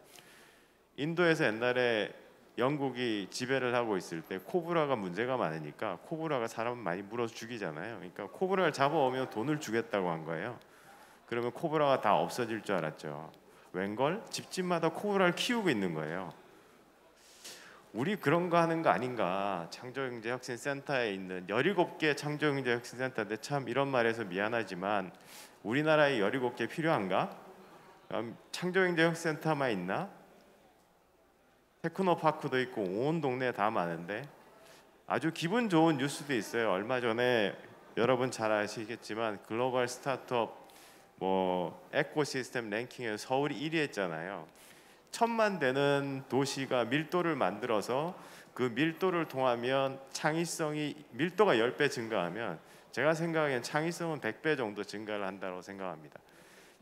인도에서 옛날에 영국이 지배를 하고 있을 때 코브라가 문제가 많으니까 코브라가 사람 많이 물어서 죽이잖아요. 그러니까 코브라를 잡아오면 돈을 주겠다고 한 거예요. 그러면 코브라가 다 없어질 줄 알았죠. 웬걸? 집집마다 코브라를 키우고 있는 거예요. 우리 그런 거 하는 거 아닌가. 창조경제혁신센터에 있는 17개 창조경제혁신센터인데 참 이런 말해서 미안하지만 우리나라에 17개 필요한가? 창조경제혁신센터만 있나? 테크노파크도 있고 온 동네에 다 많은데 아주 기분 좋은 뉴스도 있어요. 얼마 전에 여러분 잘 아시겠지만 글로벌 스타트업 에코시스템 랭킹에 서울이 1위 했잖아요. 1000만 되는 도시가 밀도를 만들어서 그 밀도를 통하면 창의성이 밀도가 10배 증가하면 제가 생각하기엔 창의성은 100배 정도 증가를 한다고 생각합니다.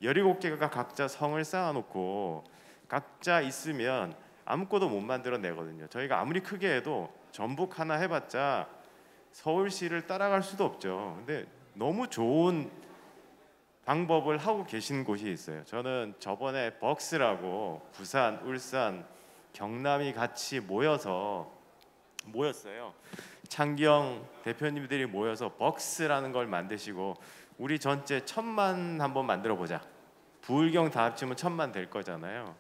17개가 각자 성을 쌓아놓고 각자 있으면 아무것도 못 만들어내거든요. 저희가 아무리 크게 해도 전북 하나 해봤자 서울시를 따라갈 수도 없죠. 근데 너무 좋은 방법을 하고 계신 곳이 있어요. 저는 저번에 벅스라고 부산, 울산, 경남이 같이 모였어요. 창경 대표님들이 모여서 벅스라는 걸 만드시고 우리 전체 1000만 한번 만들어 보자. 부울경 다 합치면 1000만 될 거잖아요.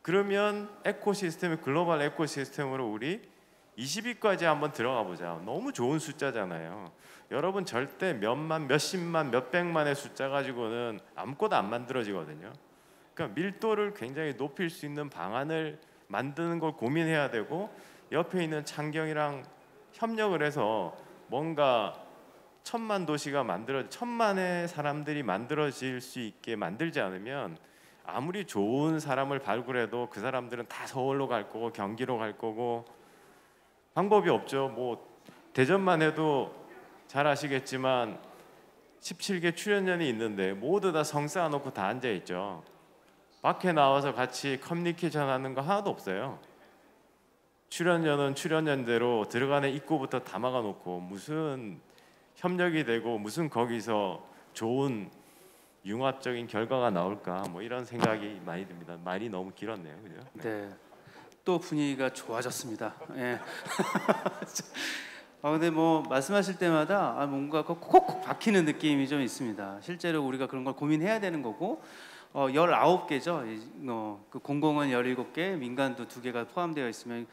그러면 에코시스템이 글로벌 에코시스템으로 우리 20위까지 한번 들어가 보자. 너무 좋은 숫자잖아요. 여러분 절대 몇만, 몇십만, 몇백만의 숫자 가지고는 아무것도 안 만들어지거든요. 그러니까 밀도를 굉장히 높일 수 있는 방안을 만드는 걸 고민해야 되고 옆에 있는 창경이랑 협력을 해서 뭔가 1000만 도시가 만들어 1000만의 사람들이 만들어질 수 있게 만들지 않으면 아무리 좋은 사람을 발굴해도 그 사람들은 다 서울로 갈 거고 경기로 갈 거고 방법이 없죠. 대전만 해도 잘 아시겠지만 17개 출연연이 있는데 모두 다 성 쌓아놓고 다 앉아 있죠. 밖에 나와서 같이 커뮤니케이션 하는 거 하나도 없어요. 출연료는 출연료대로 들어가는 입구부터 다 막아놓고 무슨 협력이 되고 무슨 거기서 좋은 융합적인 결과가 나올까 뭐 이런 생각이 많이 듭니다. 말이 너무 길었네요, 그죠? 네. 또 분위기가 좋아졌습니다. 예. 근데 뭐 말씀하실 때마다 뭔가 콕콕 박히는 느낌이 좀 있습니다. 실제로 우리가 그런 걸 고민해야 되는 거고 19개죠. 그 공공은 17개, 민간도 2개가 포함되어 있으면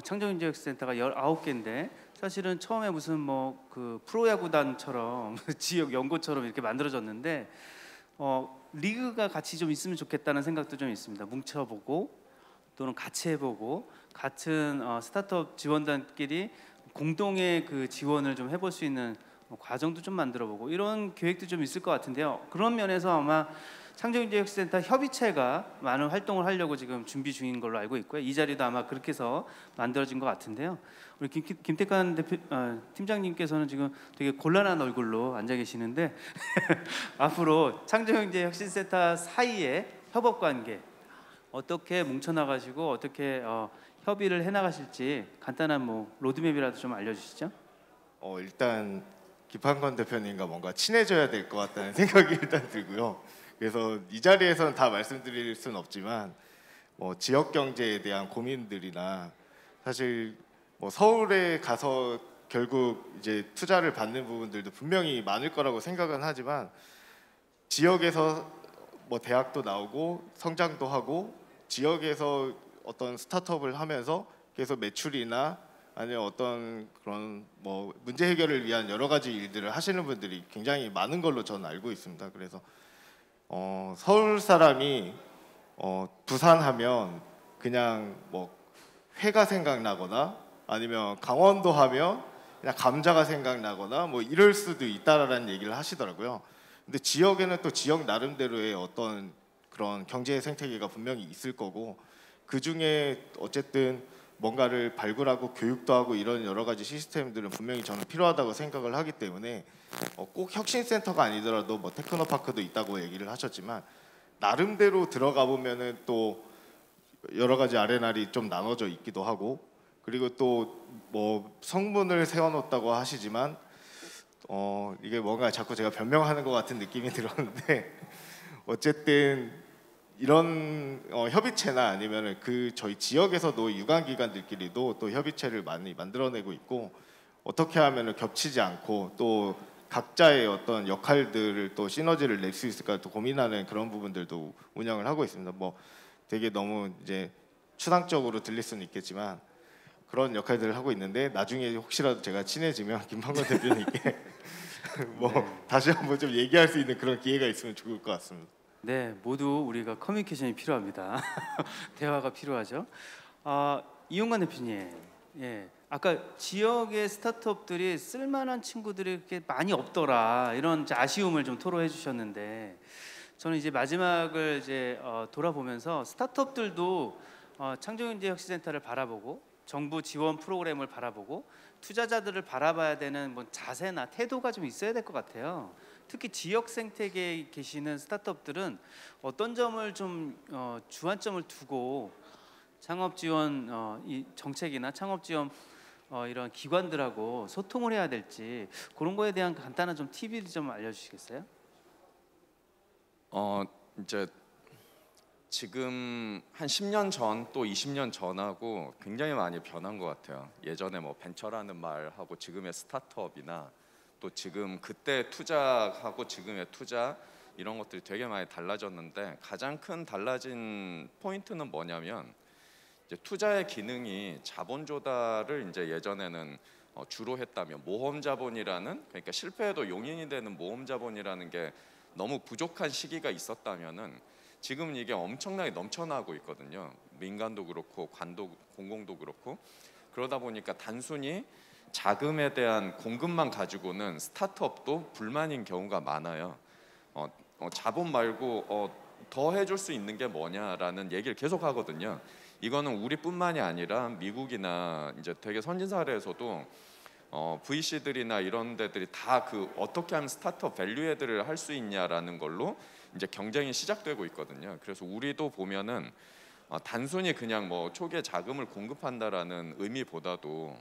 창조경제혁신센터가 19개인데 사실은 처음에 무슨 뭐 그 프로야구단처럼 지역 연고처럼 이렇게 만들어졌는데 리그가 같이 좀 있으면 좋겠다는 생각도 좀 있습니다. 뭉쳐보고 또는 같이 해보고 같은 스타트업 지원단끼리 공동의 그 지원을 좀 해볼 수 있는 과정도 좀 만들어보고 이런 계획도 좀 있을 것 같은데요. 그런 면에서 아마 창조경제혁신센터 협의체가 많은 활동을 하려고 지금 준비 중인 걸로 알고 있고요. 이 자리도 아마 그렇게 해서 만들어진 것 같은데요. 우리 김태칸 팀장님께서는 지금 되게 곤란한 얼굴로 앉아 계시는데 앞으로 창조경제혁신센터 사이의 협업관계 어떻게 뭉쳐나가시고 어떻게 협의를 해나가실지 간단한 뭐 로드맵이라도 좀 알려주시죠. 일단 김판건 대표님과 뭔가 친해져야 될 것 같다는 생각이 일단 들고요. 그래서 이 자리에서는 다 말씀드릴 수는 없지만 뭐 지역 경제에 대한 고민들이나 사실 뭐 서울에 가서 결국 이제 투자를 받는 부분들도 분명히 많을 거라고 생각은 하지만 지역에서 뭐 대학도 나오고 성장도 하고 지역에서 어떤 스타트업을 하면서 계속 매출이나 아니면 어떤 그런 뭐 문제 해결을 위한 여러 가지 일들을 하시는 분들이 굉장히 많은 걸로 저는 알고 있습니다. 그래서 서울 사람이 부산 하면 그냥 뭐 회가 생각나거나 아니면 강원도 하면 그냥 감자가 생각나거나 뭐 이럴 수도 있다라는 얘기를 하시더라고요. 근데 지역에는 또 지역 나름대로의 어떤 그런 경제 생태계가 분명히 있을 거고 그 중에 어쨌든 뭔가를 발굴하고 교육도 하고 이런 여러 가지 시스템들은 분명히 저는 필요하다고 생각을 하기 때문에 꼭 혁신센터가 아니더라도 뭐 테크노파크도 있다고 얘기를 하셨지만 나름대로 들어가 보면은 또 여러 가지 아레나리 좀 나눠져 있기도 하고 그리고 또 뭐 성문을 세워놓았다고 하시지만 이게 뭔가 자꾸 제가 변명하는 것 같은 느낌이 들었는데 어쨌든 이런 협의체나 아니면은 그 저희 지역에서도 유관기관들끼리도 또 협의체를 많이 만들어내고 있고 어떻게 하면은 겹치지 않고 또 각자의 어떤 역할들을 또 시너지를 낼 수 있을까 또 고민하는 그런 부분들도 운영을 하고 있습니다. 뭐 되게 너무 이제 추상적으로 들릴 수는 있겠지만 그런 역할들을 하고 있는데 나중에 혹시라도 제가 친해지면 김판건 대표님께 뭐 다시 한번 좀 얘기할 수 있는 그런 기회가 있으면 좋을 것 같습니다. 네, 모두 우리가 커뮤니케이션이 필요합니다. 대화가 필요하죠. 이용관 대표님, 예, 아까 지역의 스타트업들이 쓸만한 친구들이 그렇게 많이 없더라 이런 아쉬움을 좀 토로해 주셨는데 저는 이제 마지막을 이제 돌아보면서 스타트업들도 창조경제혁신센터를 바라보고 정부 지원 프로그램을 바라보고 투자자들을 바라봐야 되는 뭐 자세나 태도가 좀 있어야 될 것 같아요. 특히 지역 생태계에 계시는 스타트업들은 어떤 점을 좀 주안점을 두고 창업 지원 이 정책이나 창업 지원 이런 기관들하고 소통을 해야 될지 그런 거에 대한 간단한 좀 팁을 좀 알려주시겠어요? 이제 지금 한 10년 전 또 20년 전하고 굉장히 많이 변한 것 같아요. 예전에 뭐 벤처라는 말하고 지금의 스타트업이나 또 지금 그때 투자하고 지금의 투자 이런 것들이 되게 많이 달라졌는데 가장 큰 달라진 포인트는 뭐냐면 이제 투자의 기능이 자본 조달을 이제 예전에는 주로 했다면 모험 자본이라는 그러니까 실패해도 용인이 되는 모험 자본이라는 게 너무 부족한 시기가 있었다면은 지금은 이게 엄청나게 넘쳐나고 있거든요. 민간도 그렇고 관도 공공도 그렇고 그러다 보니까 단순히 자금에 대한 공급만 가지고는 스타트업도 불만인 경우가 많아요. 자본 말고 더 해줄 수 있는 게 뭐냐라는 얘기를 계속 하거든요. 이거는 우리뿐만이 아니라 미국이나 이제 되게 선진 사례에서도 VC들이나 이런 데들이 다 그 어떻게 하면 스타트업 밸류에드를 할 수 있냐라는 걸로 이제 경쟁이 시작되고 있거든요. 그래서 우리도 보면은 단순히 그냥 뭐 초기에 자금을 공급한다라는 의미보다도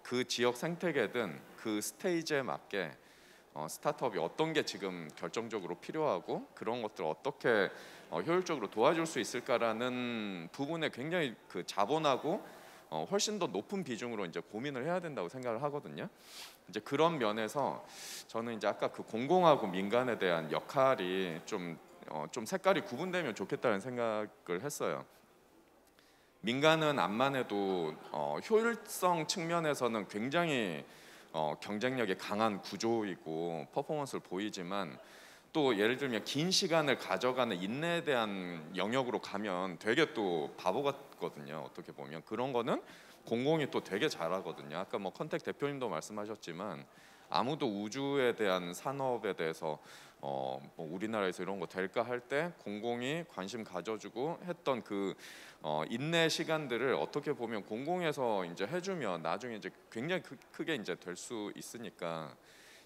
그 지역 생태계든 그 스테이지에 맞게 스타트업이 어떤 게 지금 결정적으로 필요하고 그런 것들을 어떻게 효율적으로 도와줄 수 있을까라는 부분에 굉장히 그 자본하고 훨씬 더 높은 비중으로 이제 고민을 해야 된다고 생각을 하거든요. 이제 그런 면에서 저는 이제 아까 그 공공하고 민간에 대한 역할이 좀 색깔이 구분되면 좋겠다는 생각을 했어요. 민간은 암만 해도 효율성 측면에서는 굉장히 경쟁력이 강한 구조이고 퍼포먼스를 보이지만 또 예를 들면 긴 시간을 가져가는 인내에 대한 영역으로 가면 되게 또 바보 같거든요. 어떻게 보면 그런 거는 공공이 또 되게 잘하거든요. 아까 뭐 컨택 대표님도 말씀하셨지만 아무도 우주에 대한 산업에 대해서 뭐 우리나라에서 이런 거 될까 할 때 공공이 관심 가져주고 했던 그 인내 시간들을 어떻게 보면 공공에서 이제 해주면 나중에 이제 굉장히 크게 이제 될 수 있으니까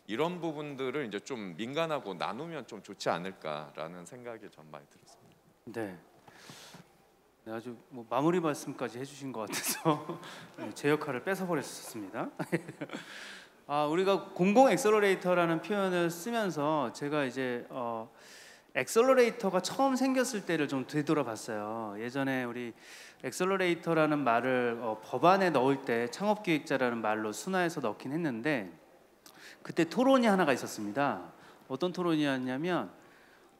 이런 부분들을 이제 좀 민간하고 나누면 좀 좋지 않을까라는 생각이 전 많이 들었습니다. 네. 아주 뭐 마무리 말씀까지 해주신 것 같아서 제 역할을 뺏어버렸습니다. 우리가 공공 엑셀러레이터라는 표현을 쓰면서 제가 이제 엑셀러레이터가 처음 생겼을 때를 좀 되돌아봤어요. 예전에 우리 엑셀러레이터라는 말을 법안에 넣을 때 창업기획자라는 말로 순화해서 넣긴 했는데 그때 토론이 하나가 있었습니다. 어떤 토론이었냐면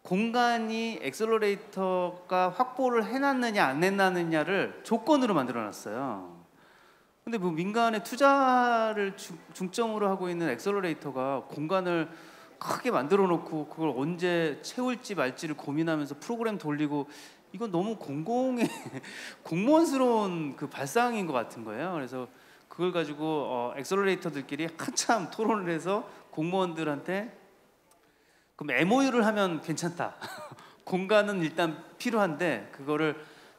공간이 엑셀러레이터가 확보를 해놨느냐 안 해놨느냐를 조건으로 만들어놨어요. 근데 뭐 민간의 투자를 중점으로 하고 있는 엑셀러레이터가 공간을 크게 만들어 놓고 그걸 언제 채울지 말지를 고민하면서 프로그램 돌리고 이건 너무 공공의 공무원스러운 그 발상인 것 같은 거예요. 그래서 그걸 가지고 엑셀러레이터들끼리 한참 토론을 해서 공무원들한테 그럼 MOU를 하면 괜찮다. 공간은 일단 필요한데 그거를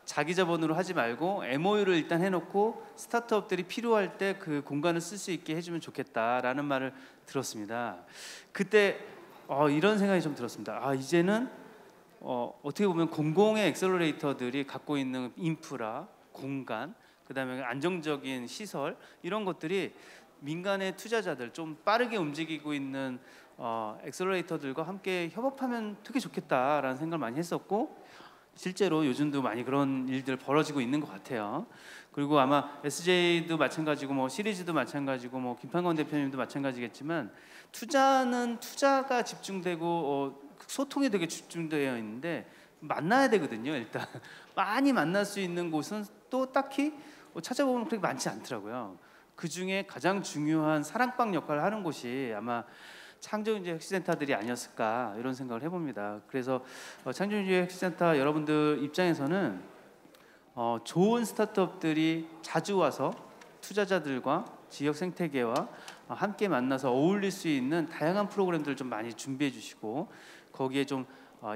자기 자본으로 하지 말고 MOU를 일단 해놓고 스타트업들이 필요할 때 그 공간을 쓸 수 있게 해주면 좋겠다라는 말을 들었습니다. 그때 이런 생각이 좀 들었습니다. 이제는 어떻게 보면 공공의 엑셀러레이터들이 갖고 있는 인프라, 공간, 그다음에 안정적인 시설 이런 것들이 민간의 투자자들 좀 빠르게 움직이고 있는 엑셀러레이터들과 함께 협업하면 되게 좋겠다라는 생각을 많이 했었고 실제로 요즘도 많이 그런 일들 벌어지고 있는 것 같아요. 그리고 아마 SJ도 마찬가지고 뭐 시리즈도 마찬가지고 뭐 김판건 대표님도 마찬가지겠지만 투자는 투자가 집중되고 소통이 되게 집중되어 있는데 만나야 되거든요. 일단 많이 만날 수 있는 곳은 또 딱히 찾아보면 그렇게 많지 않더라고요. 그 중에 가장 중요한 사랑방 역할을 하는 곳이 아마 창조경제 혁신센터들이 아니었을까 이런 생각을 해봅니다. 그래서 창조경제 혁신센터 여러분들 입장에서는 좋은 스타트업들이 자주 와서 투자자들과 지역 생태계와 함께 만나서 어울릴 수 있는 다양한 프로그램들을 좀 많이 준비해 주시고 거기에 좀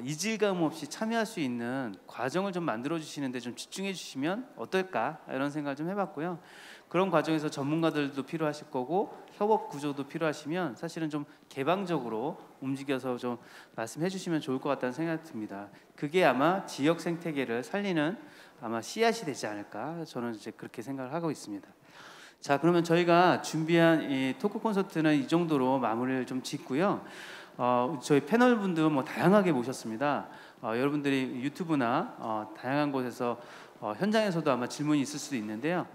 이질감 없이 참여할 수 있는 과정을 좀 만들어 주시는데 좀 집중해 주시면 어떨까 이런 생각을 좀 해봤고요. 그런 과정에서 전문가들도 필요하실 거고 협업 구조도 필요하시면 사실은 좀 개방적으로 움직여서 좀 말씀해 주시면 좋을 것 같다는 생각이 듭니다. 그게 아마 지역 생태계를 살리는 아마 씨앗이 되지 않을까 저는 이제 그렇게 생각을 하고 있습니다. 자, 그러면 저희가 준비한 이 토크 콘서트는 이 정도로 마무리를 좀 짓고요. 저희 패널 분들 뭐 다양하게 모셨습니다. 여러분들이 유튜브나 다양한 곳에서 현장에서도 아마 질문이 있을 수도 있는데요.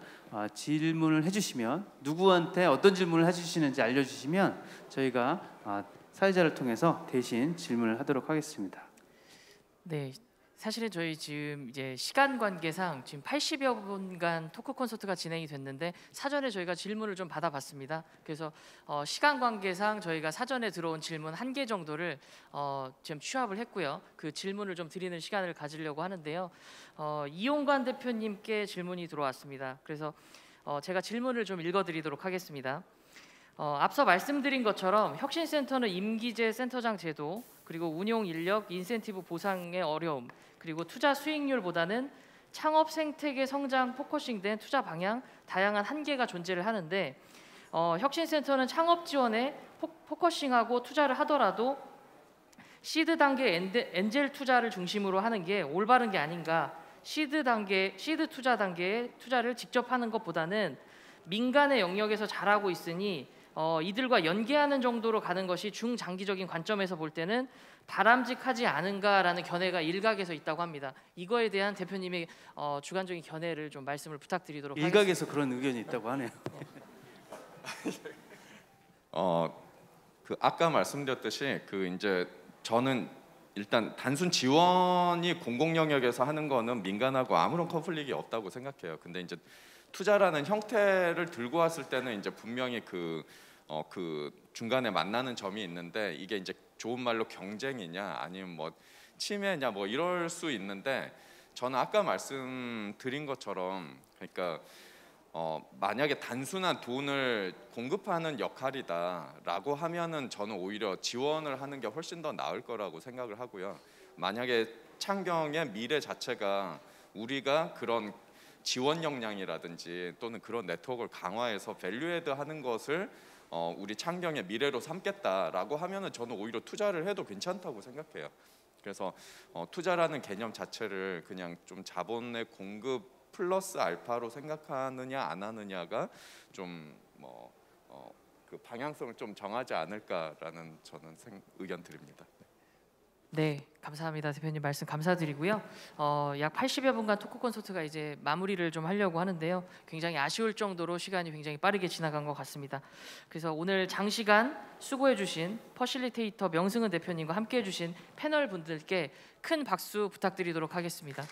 질문을 해주시면 누구한테 어떤 질문을 해주시는지 알려주시면 저희가 사회자를 통해서 대신 질문을 하도록 하겠습니다. 네, 사실은 저희 지금 이제 시간 관계상 지금 80여 분간 토크 콘서트가 진행이 됐는데 사전에 저희가 질문을 좀 받아봤습니다. 그래서 시간 관계상 저희가 사전에 들어온 질문 1개 정도를 지금 취합을 했고요. 그 질문을 좀 드리는 시간을 가지려고 하는데요. 이용관 대표님께 질문이 들어왔습니다. 그래서 제가 질문을 좀 읽어드리도록 하겠습니다. 앞서 말씀드린 것처럼 혁신센터는 임기제 센터장 제도 그리고 운용 인력, 인센티브 보상의 어려움 그리고 투자 수익률보다는 창업 생태계 성장 포커싱된 투자 방향 다양한 한계가 존재를 하는데 혁신센터는 창업 지원에 포커싱하고 투자를 하더라도 시드 단계 엔젤 투자를 중심으로 하는 게 올바른 게 아닌가 시드 투자 단계에 투자를 직접 하는 것보다는 민간의 영역에서 잘하고 있으니 이들과 연계하는 정도로 가는 것이 중장기적인 관점에서 볼 때는 바람직하지 않은가라는 견해가 일각에서 있다고 합니다. 이거에 대한 대표님의 주관적인 견해를 좀 말씀을 부탁드리도록 하겠습니다. 일각에서 그런 의견이 있다고 하네요. 그 아까 말씀드렸듯이 그 이제 저는 일단 단순 지원이 공공 영역에서 하는 거는 민간하고 아무런 컨플릭이 없다고 생각해요. 근데 이제 투자라는 형태를 들고 왔을 때는 이제 분명히 그 중간에 만나는 점이 있는데 이게 이제 좋은 말로 경쟁이냐 아니면 뭐 침해냐 뭐 이럴 수 있는데 저는 아까 말씀드린 것처럼 그러니까 만약에 단순한 돈을 공급하는 역할이다라고 하면은 저는 오히려 지원을 하는 게 훨씬 더 나을 거라고 생각을 하고요. 만약에 창경의 미래 자체가 우리가 그런 지원 역량이라든지 또는 그런 네트워크를 강화해서 밸류에드 하는 것을 우리 창경의 미래로 삼겠다라고 하면은 저는 오히려 투자를 해도 괜찮다고 생각해요. 그래서 투자라는 개념 자체를 그냥 좀 자본의 공급 플러스 알파로 생각하느냐 안 하느냐가 좀 그 방향성을 좀 정하지 않을까라는 저는 의견 드립니다. 네, 감사합니다. 대표님 말씀 감사드리고요. 약 80여 분간 토크 콘서트가 이제 마무리를 좀 하려고 하는데요. 굉장히 아쉬울 정도로 시간이 굉장히 빠르게 지나간 것 같습니다. 그래서 오늘 장시간 수고해주신 퍼실리테이터 명승은 대표님과 함께해주신 패널 분들께 큰 박수 부탁드리도록 하겠습니다.